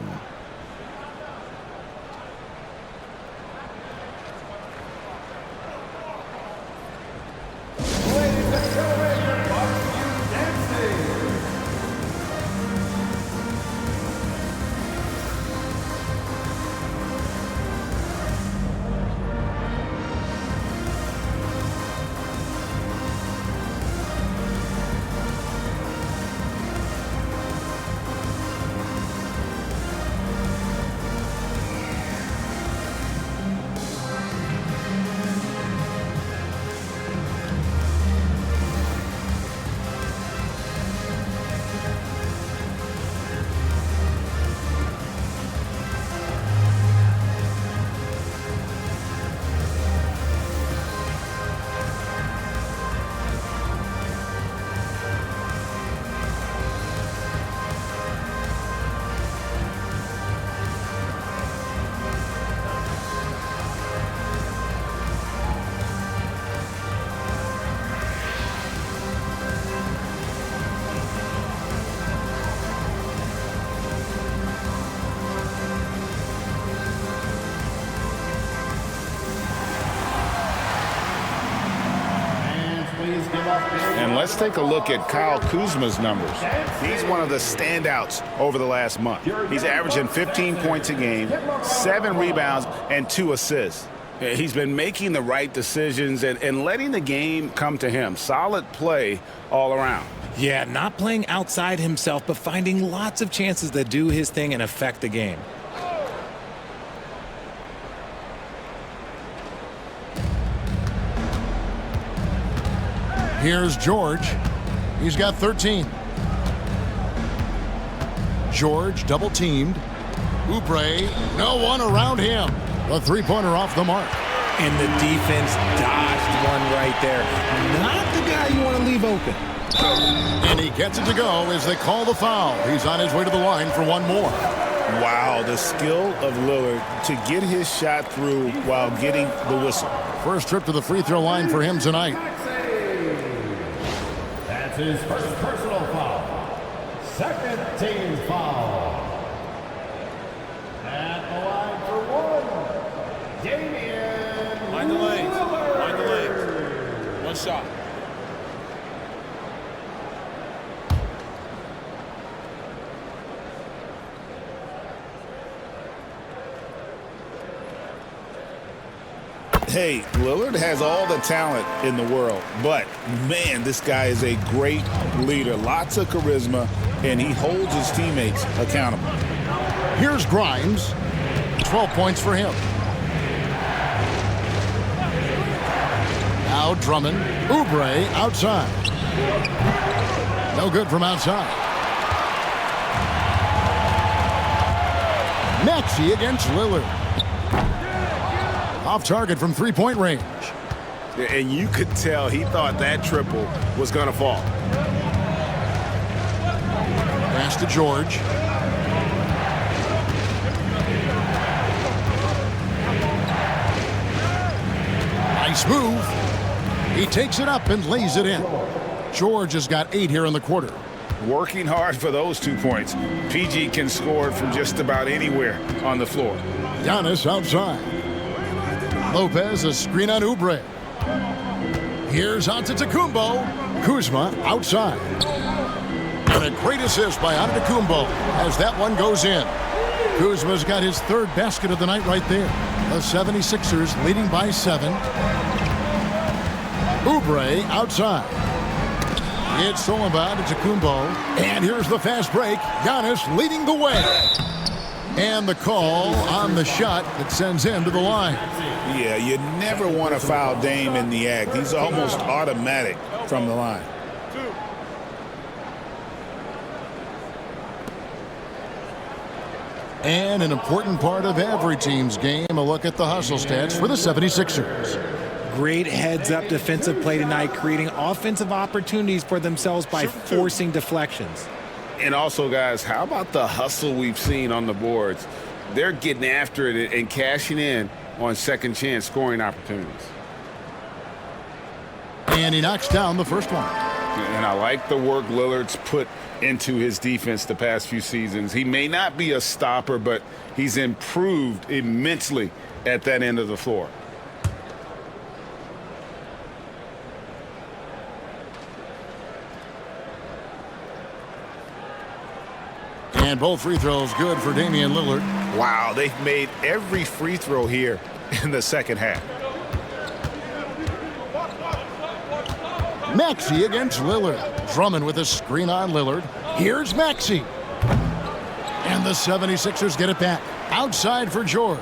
And let's take a look at Kyle Kuzma's numbers. He's one of the standouts over the last month. He's averaging 15 points a game, 7 rebounds, and 2 assists. He's been making the right decisions and letting the game come to him. Solid play all around. Yeah, not playing outside himself, but finding lots of chances to do his thing and affect the game. Here's George. He's got 13. George double teamed. Oubre, no one around him. The three-pointer off the mark. And the defense dodged one right there. Not the guy you want to leave open. And he gets it to go as they call the foul. He's on his way to the line for one more. Wow, the skill of Lillard to get his shot through while getting the whistle. First trip to the free throw line for him tonight. That's his first personal foul. Second team foul. At the line for one, Damian Mind the lanes. Lillard. Mind the lanes. One shot. Hey, Lillard has all the talent in the world, but man, this guy is a great leader. Lots of charisma, and he holds his teammates accountable. Here's Grimes. 12 points for him. Now Drummond. Oubre outside. No good from outside. Maxey against Lillard. Off target from three-point range. And you could tell he thought that triple was going to fall. Pass to George. Nice move. He takes it up and lays it in. George has got 8 here in the quarter. Working hard for those 2 points. PG can score from just about anywhere on the floor. Giannis outside. Lopez, a screen on Oubre. Here's Antetokounmpo. Kuzma outside. And a great assist by Antetokounmpo as that one goes in. Kuzma's got his 3rd basket of the night right there. The 76ers leading by 7. Oubre outside. It's stolen by Antetokounmpo. And here's the fast break. Giannis leading the way. And the call on the shot that sends him to the line. Yeah, you never want to foul Dame in the act. He's almost automatic from the line. And an important part of every team's game, a look at the hustle stats for the 76ers. Great heads-up defensive play tonight, creating offensive opportunities for themselves by forcing deflections. And also, guys, how about the hustle we've seen on the boards? They're getting after it and cashing in on second chance scoring opportunities. And he knocks down the first one. And I like the work Lillard's put into his defense the past few seasons. He may not be a stopper, but he's improved immensely at that end of the floor. And both free throws good for Damian Lillard. Wow, they've made every free throw here in the second half. Maxey against Lillard. Drummond with a screen on Lillard. Here's Maxey. And the 76ers get it back. Outside for George.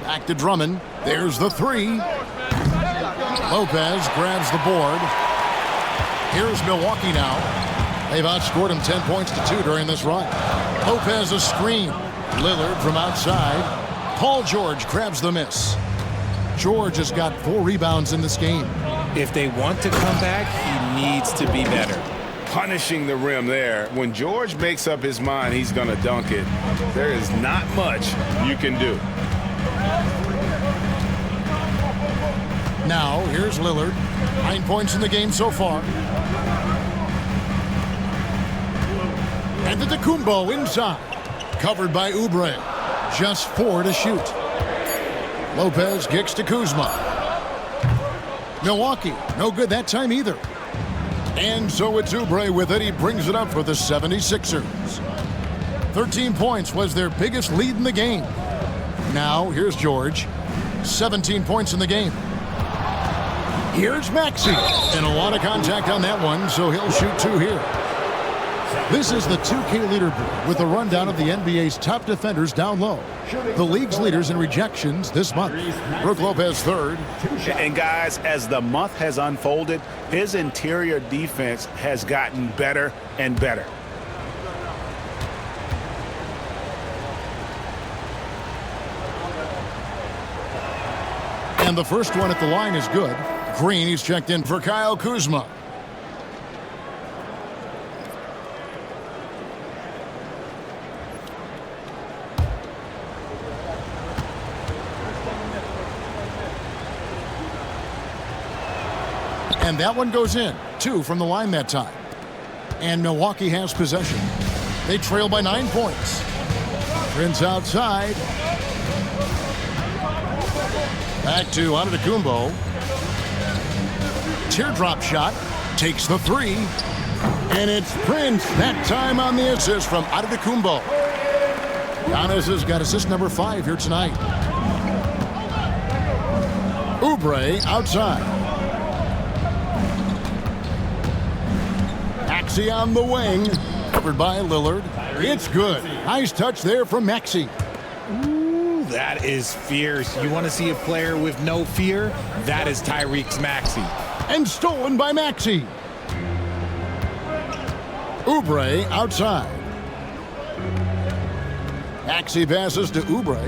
Back to Drummond. There's the 3. Lopez grabs the board. Here's Milwaukee now. They've outscored him 10 points to 2 during this run. Lopez a screen. Lillard from outside. Paul George grabs the miss. George has got 4 rebounds in this game. If they want to come back, he needs to be better. Punishing the rim there. When George makes up his mind he's going to dunk it, there is not much you can do. Now, here's Lillard. 9 points in the game so far. And Antetokounmpo inside. Covered by Oubre. Just 4 to shoot. Lopez kicks to Kuzma. Milwaukee, no good that time either. And so it's Oubre with it. He brings it up for the 76ers. 13 points was their biggest lead in the game. Now, here's George. 17 points in the game. Here's Maxey. And a lot of contact on that one, so he'll shoot 2 here. This is the 2K leaderboard with a rundown of the NBA's top defenders down low. The league's leaders in rejections this month. Brook Lopez third. And guys, as the month has unfolded, his interior defense has gotten better and better. And the first one at the line is good. Green, he's checked in for Kyle Kuzma. And that one goes in. 2 from the line that time. And Milwaukee has possession. They trail by 9 points. Prince outside. Back to Antetokounmpo. Teardrop shot. Takes the 3. And it's Prince. That time on the assist from Antetokounmpo. Giannis has got assist number 5 here tonight. Oubre outside. Maxey on the wing. Covered by Lillard. It's good. Nice touch there from Maxey. Ooh, that is fierce. You want to see a player with no fear? That is Tyrese Maxey. And stolen by Maxey. Oubre outside. Maxey passes to Oubre.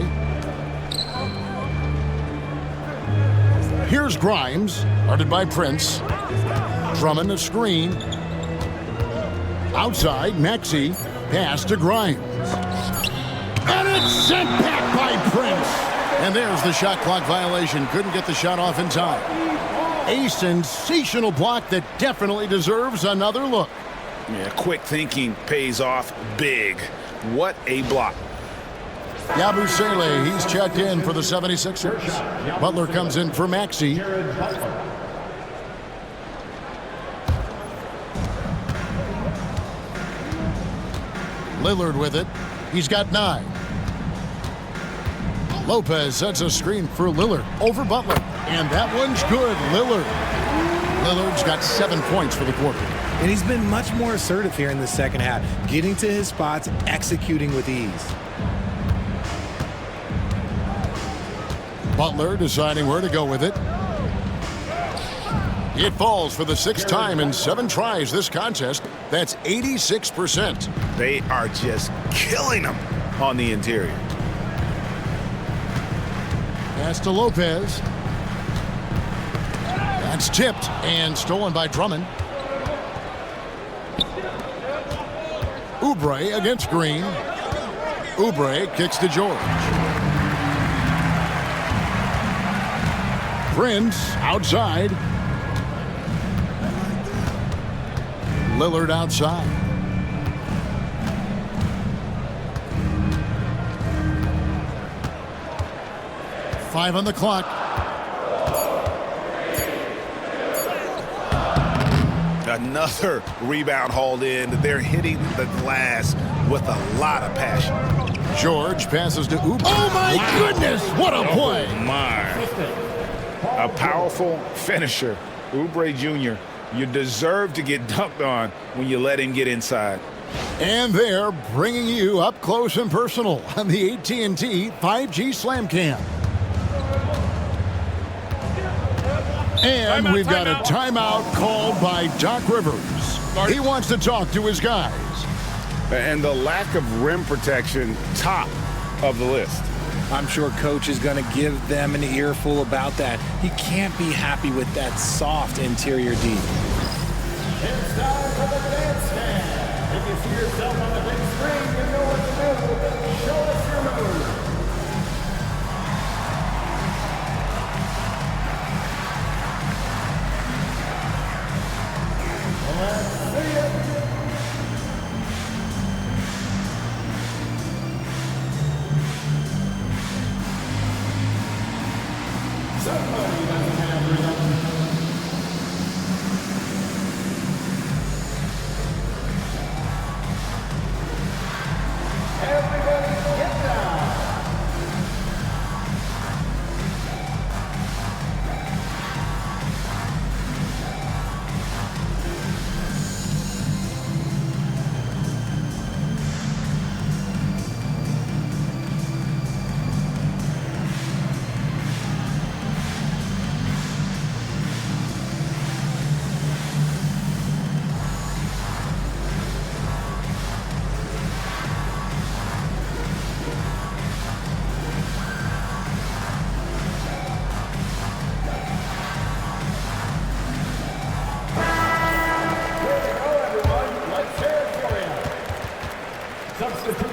Here's Grimes. Guarded by Prince. Drummond a screen. Outside, Maxey. Pass to Grimes. And it's sent back by Prince. And there's the shot clock violation. Couldn't get the shot off in time. A sensational block that definitely deserves another look. Yeah, quick thinking pays off big. What a block. Yabusele, he's checked in for the 76ers. Butler comes in for Maxey. Lillard with it. He's got 9. Lopez sets a screen for Lillard over Butler. And that one's good. Lillard's got 7 points for the quarter. And he's been much more assertive here in the second half, getting to his spots, executing with ease. Butler deciding where to go with it. It falls for the 6th time in 7 tries this contest. That's 86%. They are just killing them on the interior. Pass to Lopez. That's tipped and stolen by Drummond. Oubre against Green. Oubre kicks to George. Prince outside. Lillard outside. Five on the clock. Another rebound hauled in. They're hitting the glass with a lot of passion. George passes to Oubre. Oh my goodness, what a play. Oh my. A powerful finisher. Oubre Jr., you deserve to get dunked on when you let him get inside. And they're bringing you up close and personal on the AT&T 5G Slam Cam. And we've got a timeout called by Doc Rivers. He wants to talk to his guys. And the lack of rim protection, top of the list. I'm sure Coach is going to give them an earful about that. He can't be happy with that soft interior D. It's time for the dance stand. If you see yourself on the big screen, you know what to do. Show us your move. Let's see it. Somebody doesn't have rhythm.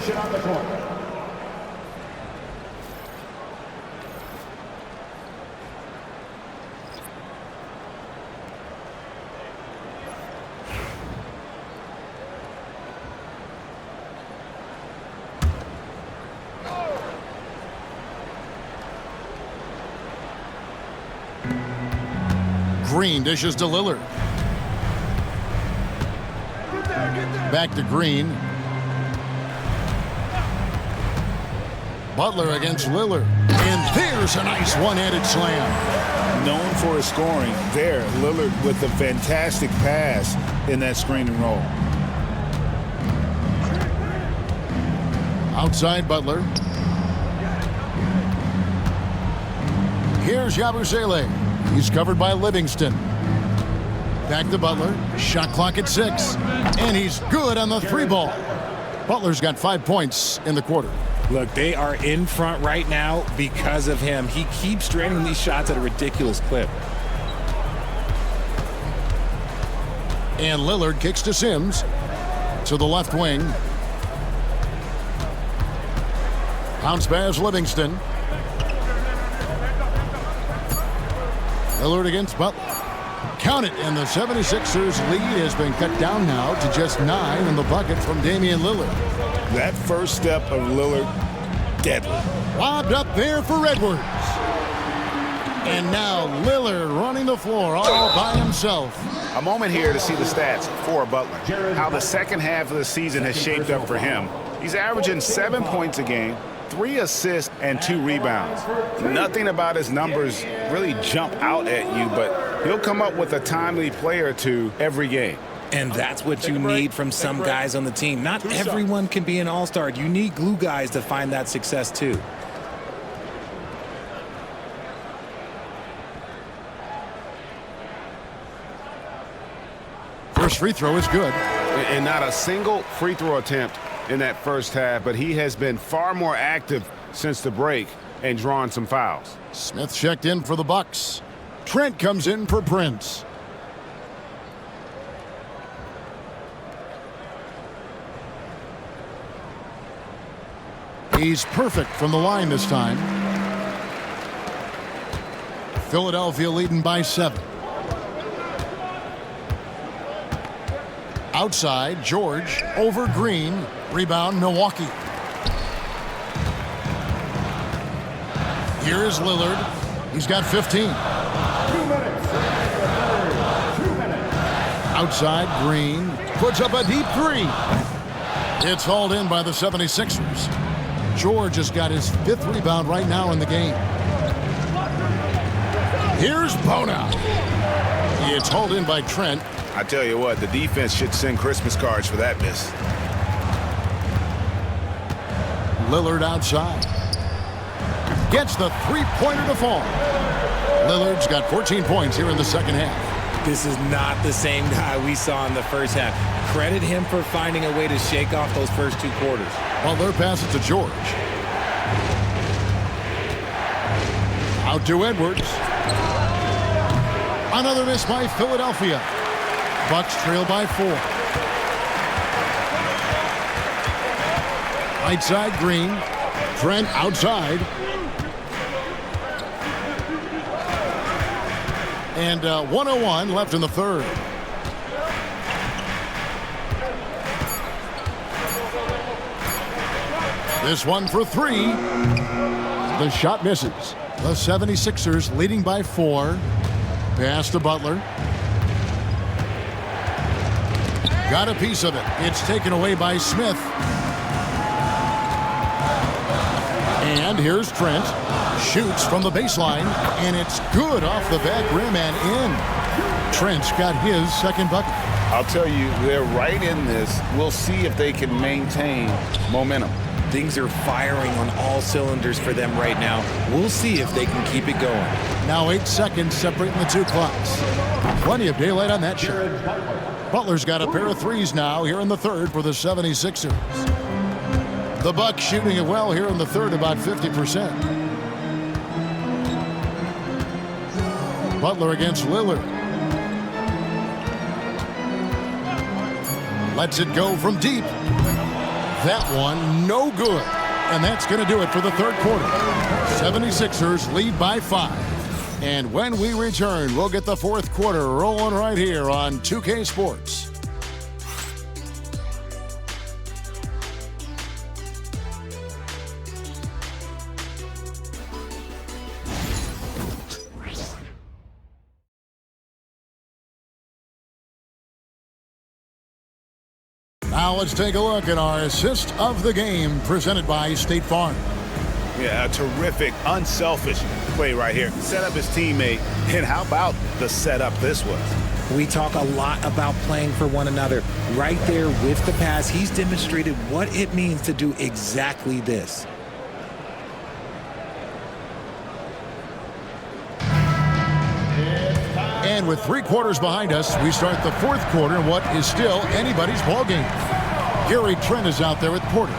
Action on the court. Green dishes to Lillard. Back to Green. Butler against Lillard. And there's a nice one-handed slam. Known for his scoring, there, Lillard with a fantastic pass in that screen and roll. Outside Butler. Here's Yabusele. He's covered by Livingston. Back to Butler. Shot clock at 6. And he's good on the 3-ball. Butler's got 5 points in the quarter. Look, they are in front right now because of him. He keeps draining these shots at a ridiculous clip. And Lillard kicks to Sims. To the left wing. Bounce pass Livingston. Lillard against Butler. Count it, and the 76ers lead has been cut down now to just 9 in the bucket from Damian Lillard. That first step of Lillard, deadly. Lobbed up there for Edwards. And now Lillard running the floor all by himself. A moment here to see the stats for Butler. How the second half of the season has shaped up for him. He's averaging 7 points a game, 3 assists, and 2 rebounds. Nothing about his numbers really jump out at you, but he'll come up with a timely play or two every game. And that's what you need from some guys on the team. Not everyone can be an all-star. You need glue guys to find that success too. First free throw is good. And not a single free throw attempt in that first half, but he has been far more active since the break and drawn some fouls. Smith checked in for the Bucks. Trent comes in for Prince. He's perfect from the line this time. Philadelphia leading by 7. Outside, George over Green. Rebound, Milwaukee. Here is Lillard. He's got 15. 2 minutes. 2 minutes. Outside, Green puts up a deep 3. It's hauled in by the 76ers. George has got his 5th rebound right now in the game. Here's Bona. It's hauled in by Trent. I tell you what, the defense should send Christmas cards for that miss. Lillard outside. Gets the 3-pointer to fall. Lillard's got 14 points here in the second half. This is not the same guy we saw in the first half. Credit him for finding a way to shake off those first 2 quarters. Butler passes to George. Out to Edwards. Another miss by Philadelphia. Bucks trail by 4. Right side, Green. Trent outside. And 1:01 left in the third. This one for 3. The shot misses. The 76ers leading by 4. Pass to Butler. Got a piece of it. It's taken away by Smith. And here's Trent. Shoots from the baseline, and it's good off the back rim and in. Trent's got his 2nd bucket. I'll tell you, they're right in this. We'll see if they can maintain momentum. Things are firing on all cylinders for them right now. We'll see if they can keep it going. Now 8 seconds separating the 2 clocks. Plenty of daylight on that shot. Butler's got a pair of 3s now here in the third for the 76ers. The Bucks shooting it well here in the third, about 50%. Butler against Lillard. Lets it go from deep. That one, no good. And that's going to do it for the third quarter. 76ers lead by 5. And when we return, we'll get the fourth quarter rolling right here on 2K Sports. Now let's take a look at our assist of the game presented by State Farm. Yeah, a terrific, unselfish play right here. Set up his teammate, and how about the setup this was? We talk a lot about playing for one another. Right there with the pass, he's demonstrated what it means to do exactly this. And with 3 quarters behind us, we start the fourth quarter in what is still anybody's ball game. Gary Trent is out there with Porter.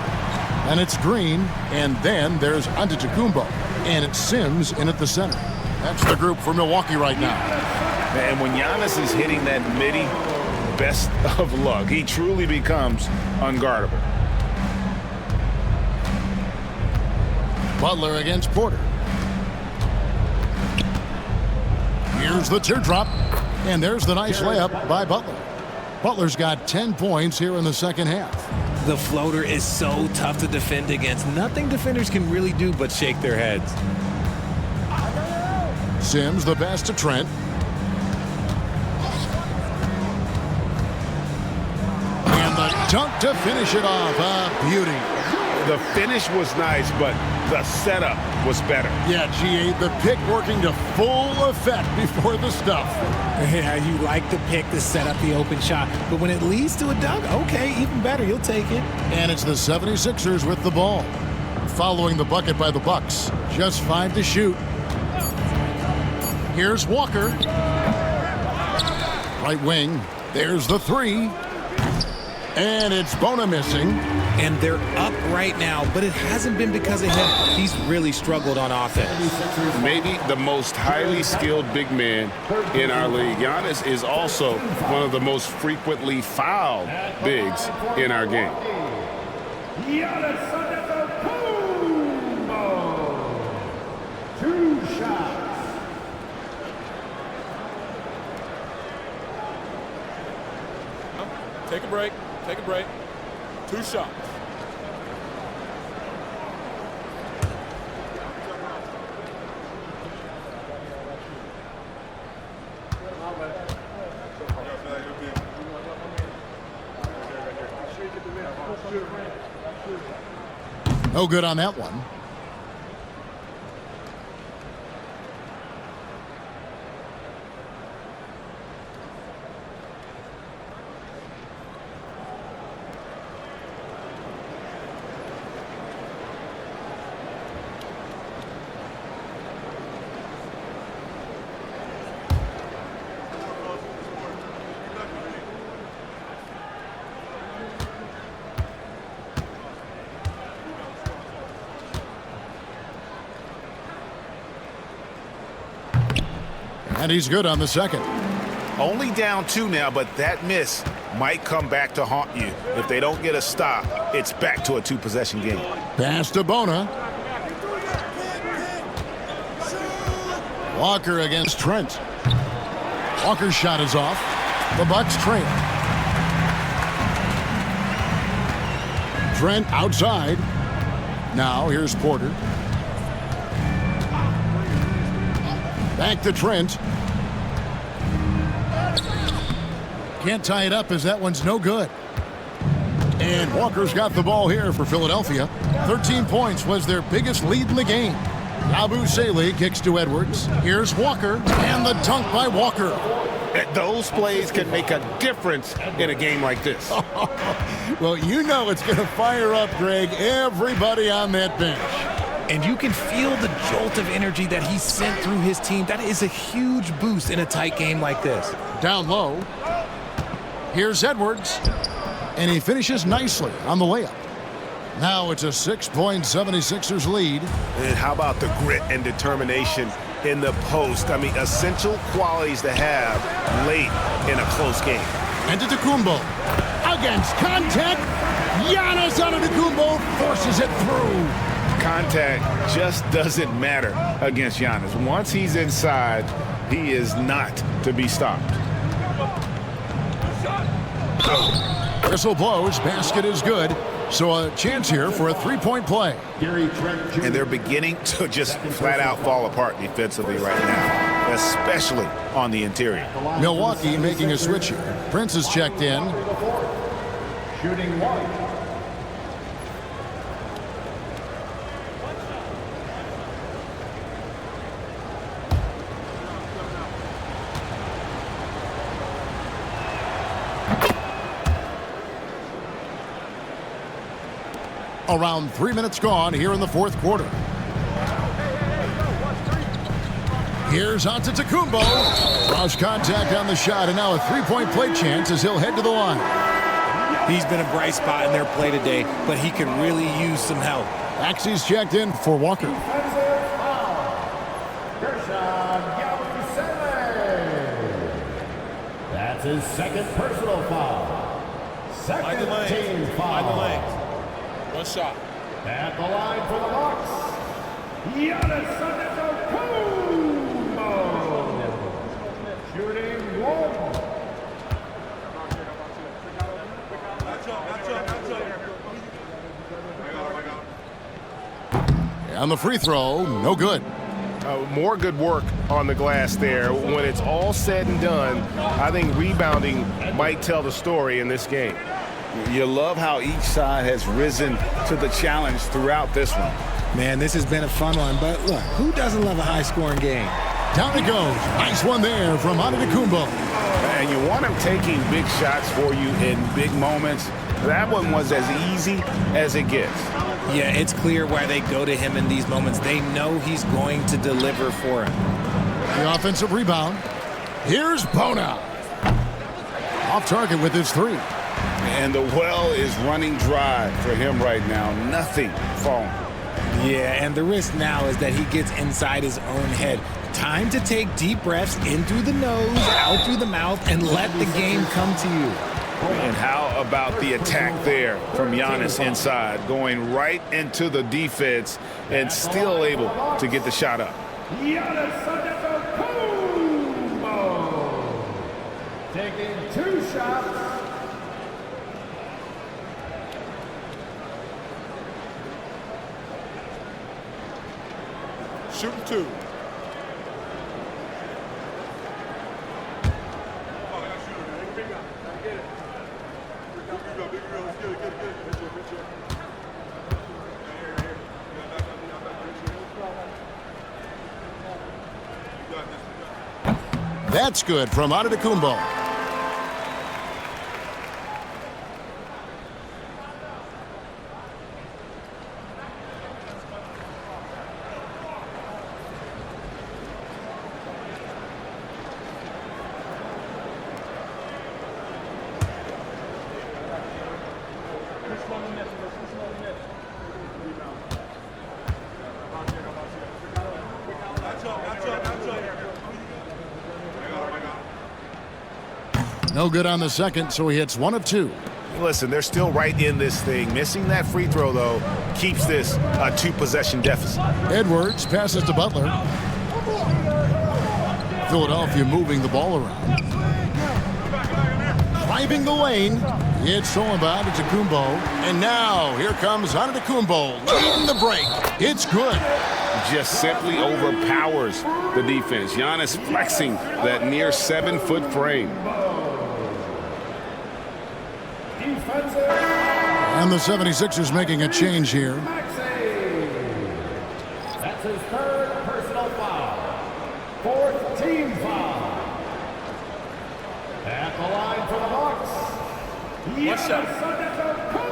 And it's Green, and then there's Antetokounmpo. And it's Sims in at the center. That's the group for Milwaukee right now. And when Giannis is hitting that midi, best of luck. He truly becomes unguardable. Butler against Porter. Here's the teardrop, and there's the nice layup by Butler. Butler's got 10 points here in the second half. The floater is so tough to defend against. Nothing defenders can really do but shake their heads. Sims the pass to Trent. And the dunk to finish it off. A beauty. The finish was nice, but the setup was better. Yeah, G.A., the pick working to full effect before the stuff. Yeah, you like the pick to set up the open shot, but when it leads to a dunk, okay, even better, you'll take it. And it's the 76ers with the ball. Following the bucket by the Bucks. Just 5 to shoot. Here's Walker. Right wing. There's the 3. And it's Bona missing. And they're up right now, but it hasn't been because of him. He's really struggled on offense. Maybe the most highly skilled big man in our league. Giannis is also one of the most frequently fouled bigs in our game. Giannis Antetokounmpo. 2 shots. Take a break. Take a break. 2 shots. No good on that one. And he's good on the second. Only down 2 now, but that miss might come back to haunt you. If they don't get a stop, it's back to a 2-possession game. Pass to Bona. Walker against Trent. Walker's shot is off. The Bucks trail. Trent outside. Now here's Porter. Back to Trent. Can't tie it up as that one's no good. And Walker's got the ball here for Philadelphia. 13 points was their biggest lead in the game. Abu Saleh kicks to Edwards. Here's Walker, and the dunk by Walker. Those plays can make a difference in a game like this. Well, you know it's going to fire up, Greg, everybody on that bench. And you can feel the jolt of energy that he sent through his team. That is a huge boost in a tight game like this. Down low. Here's Edwards. And he finishes nicely on the layup. Now it's a 6-point 76ers lead. And how about the grit and determination in the post? I mean, essential qualities to have late in a close game. Antetokounmpo. against contact. Giannis Antetokounmpo forces it through. Contact just doesn't matter against Giannis. Once he's inside, he is not to be stopped. Whistle blows, basket is good. So a chance here for a three-point play. And they're beginning to just flat out fall apart defensively right now, especially on the interior. Milwaukee making a switch here. Prince is checked in. Shooting one. Around 3 minutes gone here in the fourth quarter. Here's Antetokounmpo. Cross contact on the shot, and now a three-point play chance as he'll head to the line. He's been a bright spot in their play today, but he could really use some help. Axie's checked in for Walker. That's his second personal foul. Second team foul. Mind the lanes. One shot. At the line for the Bucks, Giannis Antetokounmpo. Shooting one. And the free throw, no good. More good work on the glass there. When it's all said and done, I think rebounding might tell the story in this game. You love how each side has risen to the challenge throughout this one. Man, this has been a fun one, but look, who doesn't love a high-scoring game? Down it goes. Nice one there from Antetokounmpo. And you want him taking big shots for you in big moments. That one was as easy as it gets. Yeah, it's clear why they go to him in these moments. They know he's going to deliver for him. The offensive rebound. Here's Bona. Off target with his three. And the well is running dry for him right now. Nothing falling. Yeah, and the risk now is that he gets inside his own head. Time to take deep breaths in through the nose, out through the mouth, and let the game come to you. And how about the attack there from Giannis inside, going right into the defense and still able to get the shot up. Giannis Antetokounmpo taking two shots. Shooting two. That's good from Antetokounmpo. No good on the second, so he hits 1 of 2. Listen, they're still right in this thing. Missing that free throw, though, keeps this a 2-possession deficit. Edwards passes to Butler. Philadelphia moving the ball around. Driving the lane. It's stolen by Antetokounmpo. And now here comes Antetokounmpo leading the break. It's good. Just simply overpowers the defense. Giannis flexing that near 7-foot frame. And the 76ers making a change here. That's his third personal foul. Fourth team foul. At the line for the Bucks, Giannis Antetokounmpo.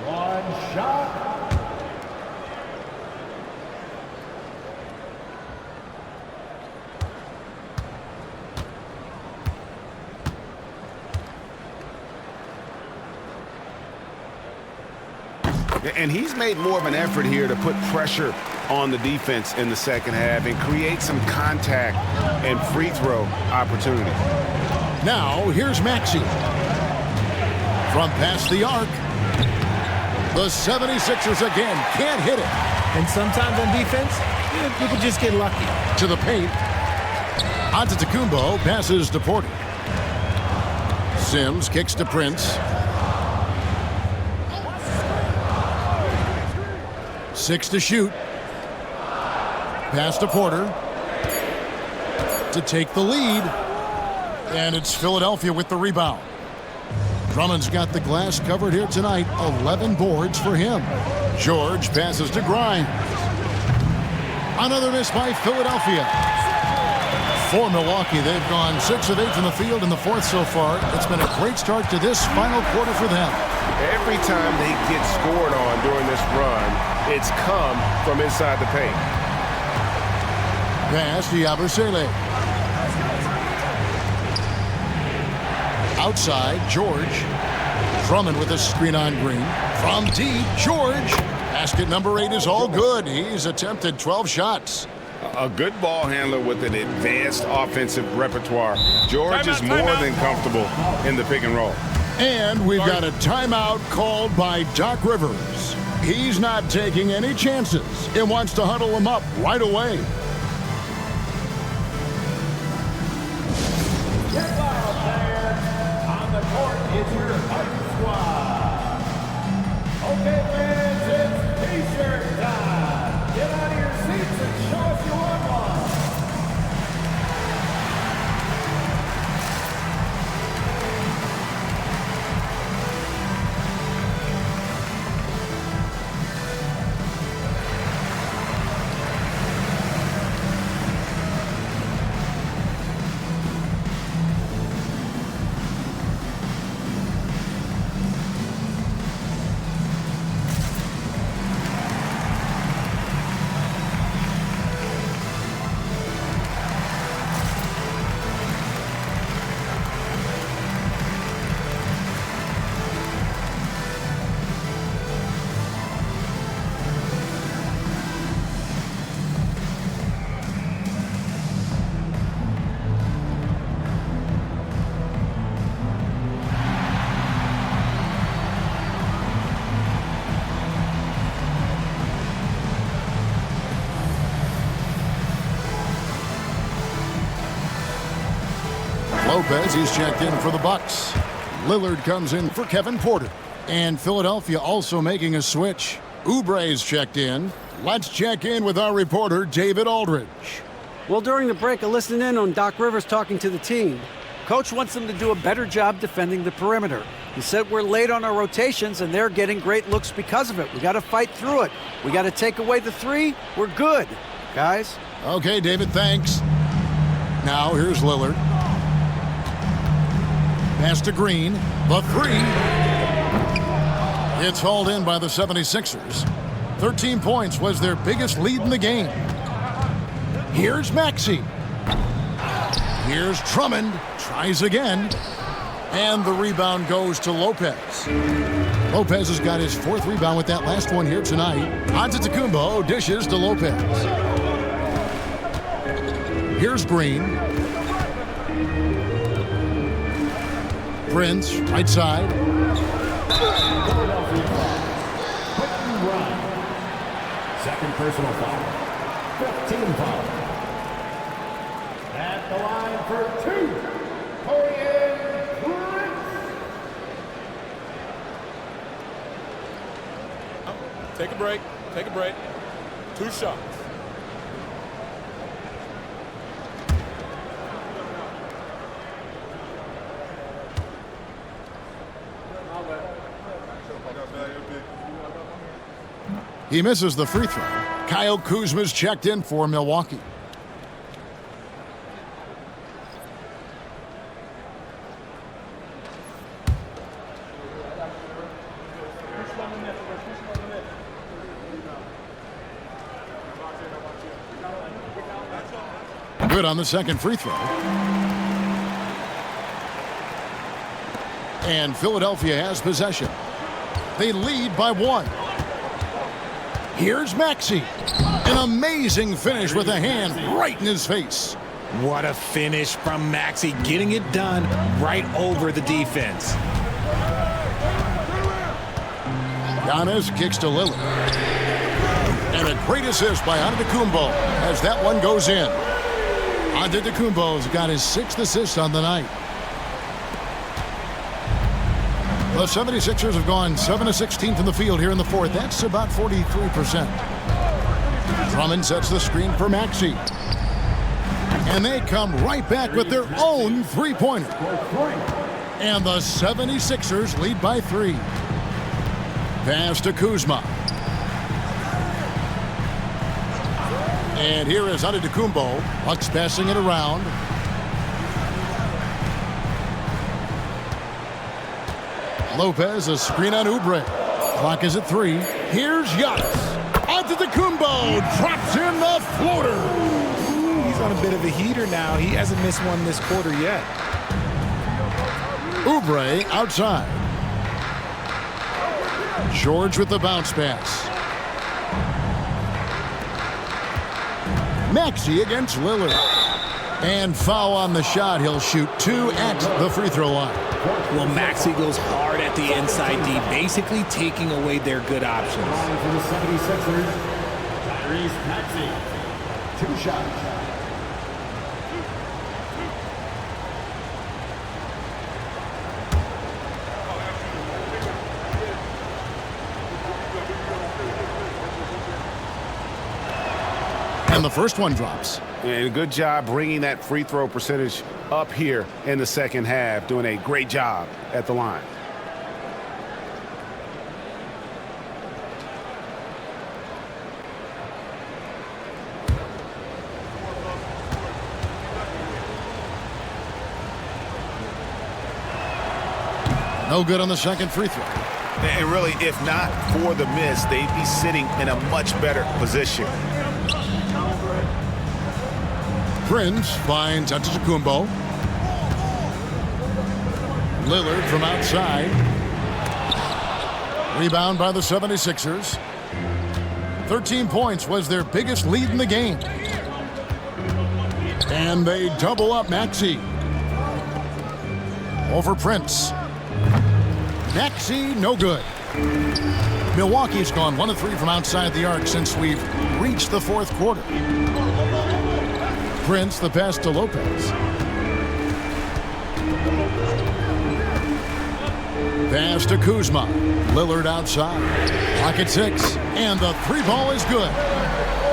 One shot. And he's made more of an effort here to put pressure on the defense in the second half and create some contact and free throw opportunities. Now, here's Maxey. From past the arc. The 76ers again can't hit it. And sometimes on defense, you can just get lucky. To the paint. Antetokounmpo passes to Porter. Sims kicks to Prince. 6 to shoot. Pass to Porter. To take the lead. And it's Philadelphia with the rebound. Drummond's got the glass covered here tonight. 11 boards for him. George passes to Grimes. Another miss by Philadelphia. For Milwaukee, they've gone 6 of 8 from the field in the fourth so far. It's been a great start to this final quarter for them. Every time they get scored on during this run, it's come from inside the paint. Pass to Yabusele. Outside, George. Drummond with a screen on Green. From deep, George. Basket number 8 is all good. He's attempted 12 shots. A good ball handler with an advanced offensive repertoire. George is more than comfortable in the pick and roll. And we've got a timeout called by Doc Rivers. He's not taking any chances. He wants to huddle him up right away. Get loud, fans. On the court is your fight squad. Okay, fans, it's T-shirt time. Get out of your seats and show us you want one. Lopez, he's checked in for the Bucks. Lillard comes in for Kevin Porter. And Philadelphia also making a switch. Oubre's checked in. Let's check in with our reporter, David Aldridge. Well, during the break, I listened in on Doc Rivers talking to the team. Coach wants them to do a better job defending the perimeter. He said we're late on our rotations, and they're getting great looks because of it. We got to fight through it. We got to take away the 3. We're good, guys. Okay, David, thanks. Now here's Lillard. Pass to Green. The 3. It's hauled in by the 76ers. 13 points was their biggest lead in the game. Here's Maxey. Here's Drummond. Tries again. And the rebound goes to Lopez. Lopez has got his 4th rebound with that last one here tonight. Antetokounmpo dishes to Lopez. Here's Green. Prince, right side. Second personal foul. 15 foul. At the line for 2. Prince. Take a break. Take a break. 2 shots. He misses the free throw. Kyle Kuzma's checked in for Milwaukee. Good on the second free throw. And Philadelphia has possession. They lead by 1. Here's Maxey. An amazing finish with a hand right in his face. What a finish from Maxey, getting it done right over the defense. Giannis kicks to Lillard. And a great assist by Antetokounmpo as that one goes in. Antetokounmpo's got his 6th assist on the night. The 76ers have gone 7 of 16 from the field here in the 4th. That's about 43%. Drummond sets the screen for Maxey. And they come right back with their own three-pointer. And the 76ers lead by 3. Pass to Kuzma. And here is Antetokounmpo. Bucks passing it around. Lopez, a screen on Oubre. Clock is at 3. Here's Giannis. Antetokounmpo drops in the floater. He's on a bit of a heater now. He hasn't missed one this quarter yet. Oubre outside. George with the bounce pass. Maxey against Lillard. And foul on the shot. He'll shoot 2 at the free throw line. Well, Maxey goes hard at the inside D, basically taking away their good options. For the 76ers, Tyrese Maxey. 2 shots. And the first one drops. And good job bringing that free throw percentage up here in the second half. Doing a great job at the line. No good on the second free throw. And really, if not for the miss, they'd be sitting in a much better position. Prince finds Antetokounmpo. Lillard from outside. Rebound by the 76ers. 13 points was their biggest lead in the game. And they double up Maxey. Over Prince. Maxey, no good. Milwaukee's gone 1 of 3 from outside the arc since we've reached the 4th quarter. Prince, the pass to Lopez. Pass to Kuzma. Lillard outside. Clock at 6. And the 3-ball is good.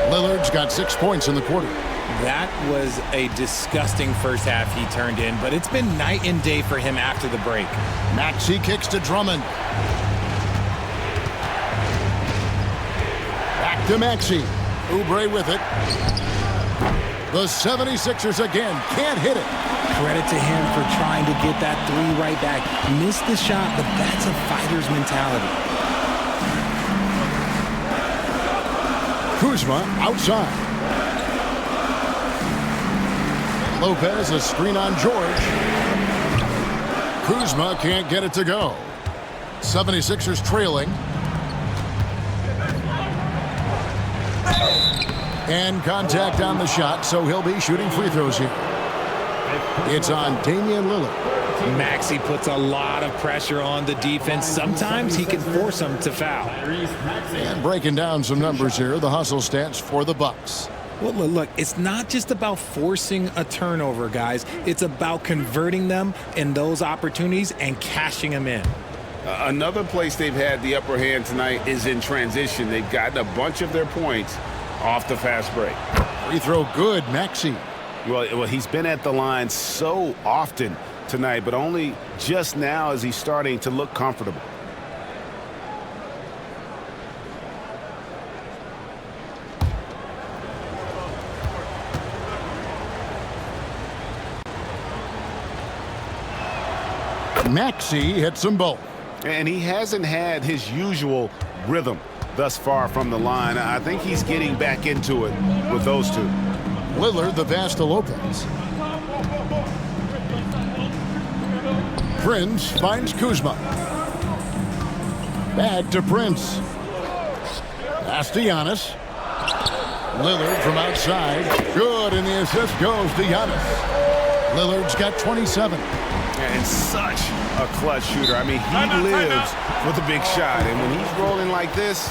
Lillard's got 6 points in the quarter. That was a disgusting first half he turned in, but it's been night and day for him after the break. Maxey kicks to Drummond. Back to Maxey. Oubre with it. The 76ers again can't hit it. Credit to him for trying to get that 3 right back. Missed the shot, but that's a fighter's mentality. Kuzma outside. Lopez, a screen on George. Kuzma can't get it to go. 76ers trailing. And contact on the shot, so he'll be shooting free throws here. It's on Damian Lillard. Maxey puts a lot of pressure on the defense. Sometimes he can force them to foul. And breaking down some numbers here, the hustle stats for the Bucks. Well, look, it's not just about forcing a turnover, guys. It's about converting them in those opportunities and cashing them in. Another place they've had the upper hand tonight is in transition. They've gotten a bunch of their points off the fast break. Free throw good, Maxey. Well, he's been at the line so often tonight, but only just now is he starting to look comfortable. Maxey hits them both. And he hasn't had his usual rhythm thus far from the line. I think he's getting back into it with those two. Lillard, the pass to Lopez. Prince finds Kuzma. Back to Prince. Pass to Giannis. Lillard from outside. Good, and the assist goes to Giannis. Lillard's got 27. And such a clutch shooter. I mean, he lives for the big shot. And when he's rolling like this,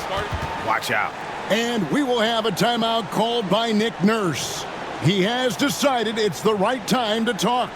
watch out. And we will have a timeout called by Nick Nurse. He has decided it's the right time to talk.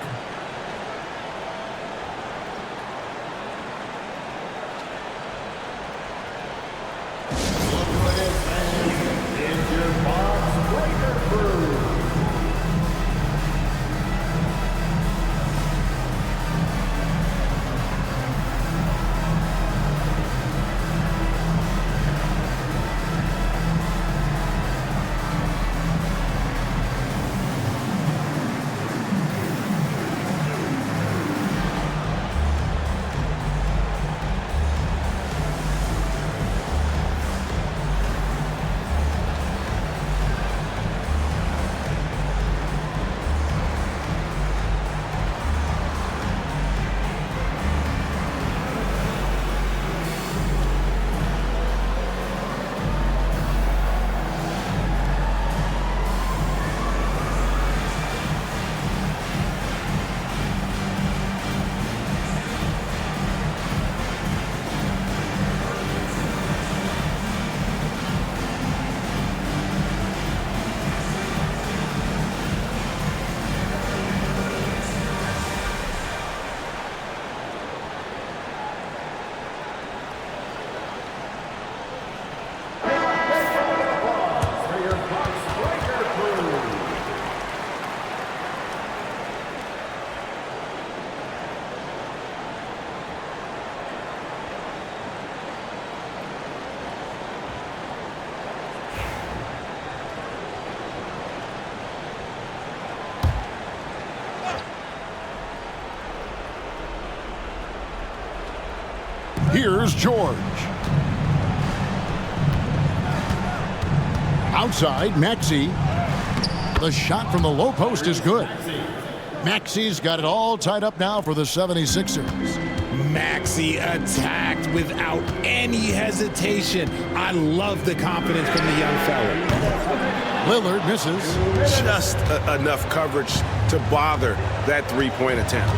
Here's George. Outside, Maxey. The shot from the low post is good. Maxey's got it all tied up now for the 76ers. Maxey attacked without any hesitation. I love the confidence from the young fella. Lillard misses. Just enough coverage to bother that three-point attempt.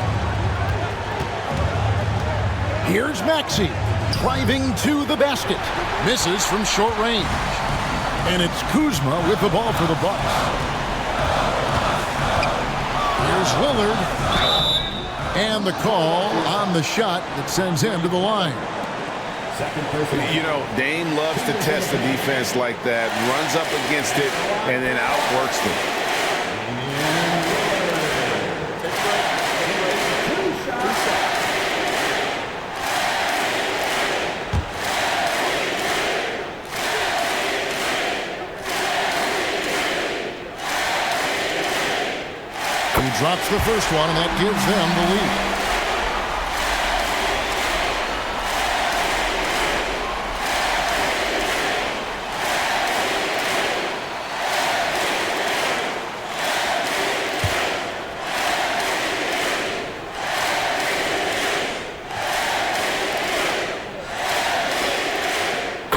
Here's Maxey driving to the basket. Misses from short range. And it's Kuzma with the ball for the Bucks. Here's Lillard. And the call on the shot that sends him to the line. You know, Dame loves to test the defense like that, runs up against it, and then outworks them. He drops the first one, and that gives them the lead.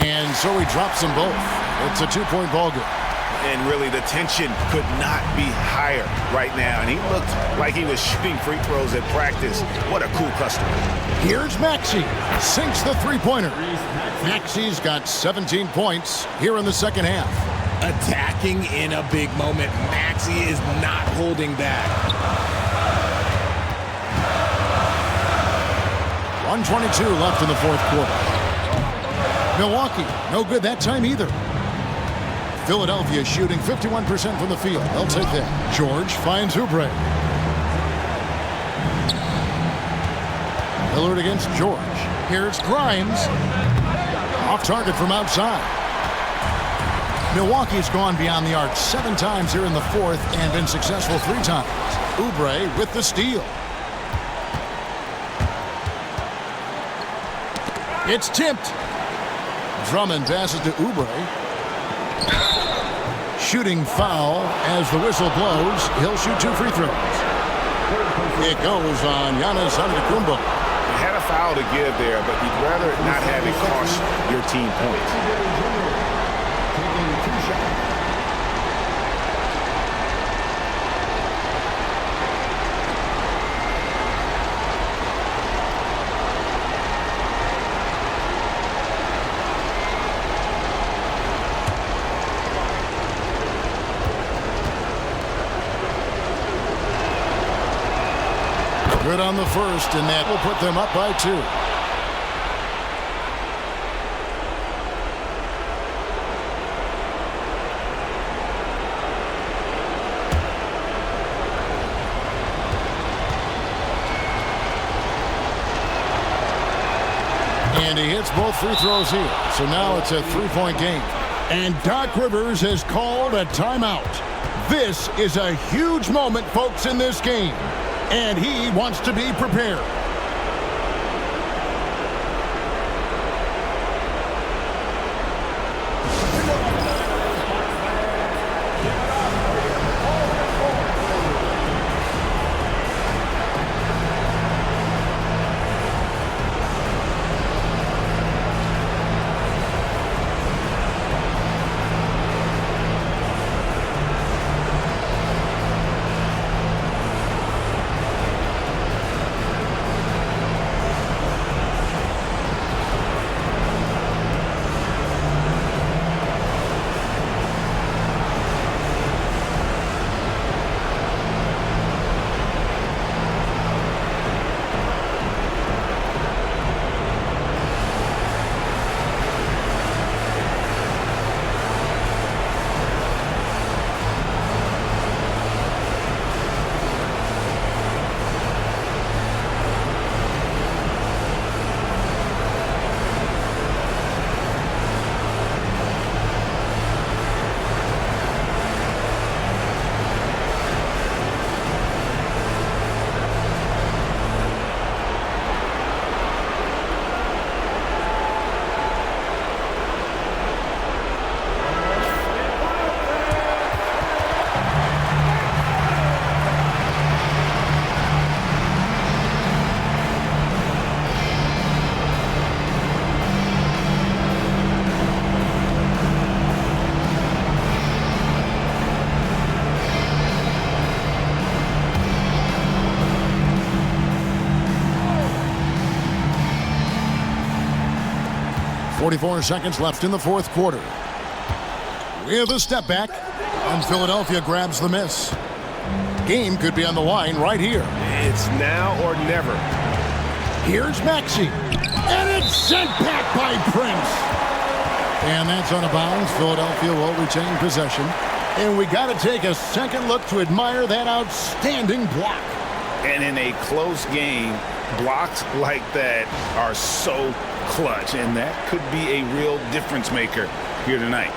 And so he drops them both. It's a two-point ball game. And really, the tension could not be higher right now. And he looked like he was shooting free throws at practice. What a cool customer. Here's Maxey. Sinks the three-pointer. Maxey's got 17 points here in the second half. Attacking in a big moment. Maxey is not holding back. 1:22 left in the fourth quarter. Milwaukee, no good that time either. Philadelphia shooting 51% from the field. They'll take that. George finds Oubre. Lillard against George. Here's Grimes. Off target from outside. Milwaukee's gone beyond the arc 7 times here in the fourth and been successful 3 times. Oubre with the steal. It's tipped. Drummond passes to Oubre. Shooting foul as the whistle blows. He'll shoot 2 free throws. It goes on Giannis Antetokounmpo. You had a foul to give there, but you'd rather not have it cost your team points. Good on the first, and that will put them up by 2. And he hits both free throws here. So now it's a 3-point game. And Doc Rivers has called a timeout. This is a huge moment, folks, in this game. And he wants to be prepared. .44 seconds left in the fourth quarter. With a step back, and Philadelphia grabs the miss. Game could be on the line right here. It's now or never. Here's Maxey, and it's sent back by Prince. And that's out of bounds. Philadelphia will retain possession. And we got to take a second look to admire that outstanding block. And in a close game, blocks like that are so clutch, and that could be a real difference maker here tonight.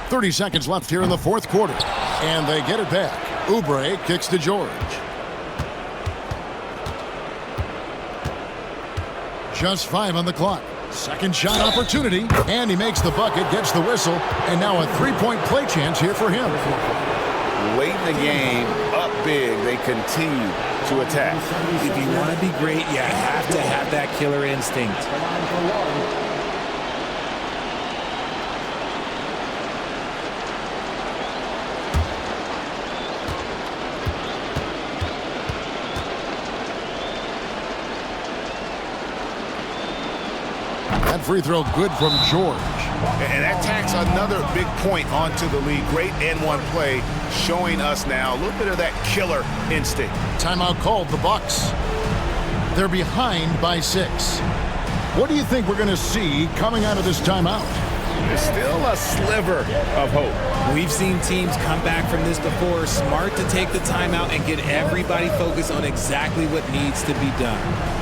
.30 seconds left here in the fourth quarter. And they get it back. Oubre kicks to George. Just 5 on the clock. Second shot opportunity. And he makes the bucket, gets the whistle. And now a 3-point play chance here for him. Late in the game, up big, they continue to attack. If you want to be great, you have to have that killer instinct. That free throw good from George. And that tacks another big point onto the lead. Great N1 play, showing us now a little bit of that killer instinct. Timeout called, the Bucks. They're behind by 6. What do you think we're going to see coming out of this timeout? There's still a sliver of hope. We've seen teams come back from this before. Smart to take the timeout and get everybody focused on exactly what needs to be done.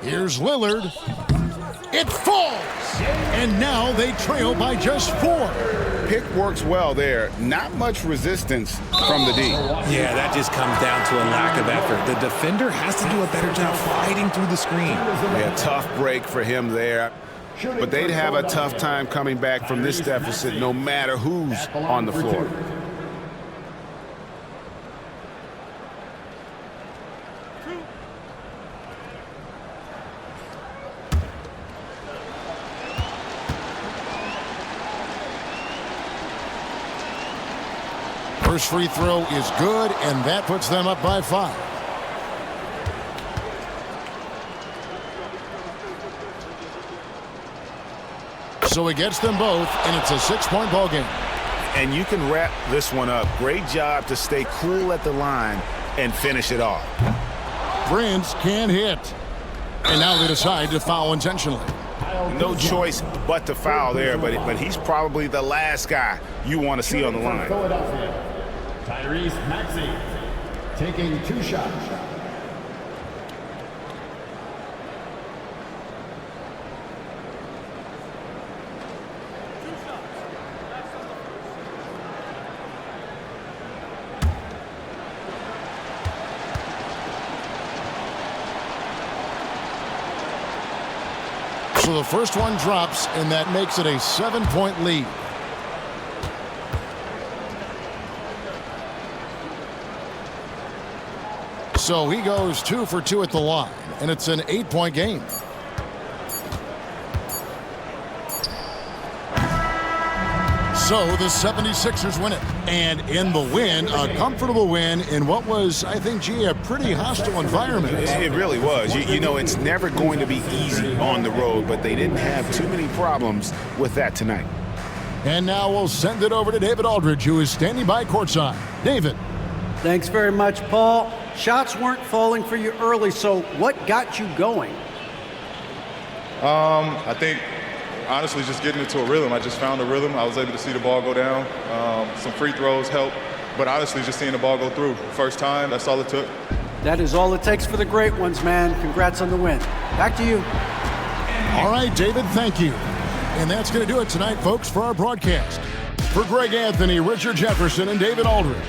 Here's Lillard. It falls! And now they trail by just 4. Pick works well there. Not much resistance from the D. Yeah, that just comes down to a lack of effort. The defender has to do a better job fighting through the screen. Yeah, tough break for him there. But they'd have a tough time coming back from this deficit no matter who's on the floor. First free throw is good, and that puts them up by 5. So he gets them both, and it's a 6-point ball game. And you can wrap this one up. Great job to stay cool at the line and finish it off. Prince can't hit. And now they decide to foul intentionally. No choice but to foul there, but he's probably the last guy you want to see on the line. Philadelphia, Tyrese Maxey taking 2 shots. So the first one drops, and that makes it a 7-point lead. So he goes 2 for 2 at the line, and it's an 8-point game. So the 76ers win it. And in the win, a comfortable win in what was, I think, a pretty hostile environment. It really was. You know, it's never going to be easy on the road, but they didn't have too many problems with that tonight. And now we'll send it over to David Aldridge, who is standing by courtside. David. Thanks very much, Paul. Shots weren't falling for you early, so what got you going? I think, honestly, just getting into a rhythm. I just found a rhythm. I was able to see the ball go down. Some free throws helped, but honestly, just seeing the ball go through. First time, that's all it took. That is all it takes for the great ones, man. Congrats on the win. Back to you. All right, David, thank you. And that's going to do it tonight, folks, for our broadcast. For Greg Anthony, Richard Jefferson, and David Aldridge,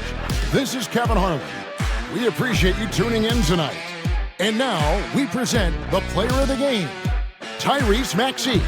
this is Kevin Harlan. We appreciate you tuning in tonight. And now we present the player of the game, Tyrese Maxey.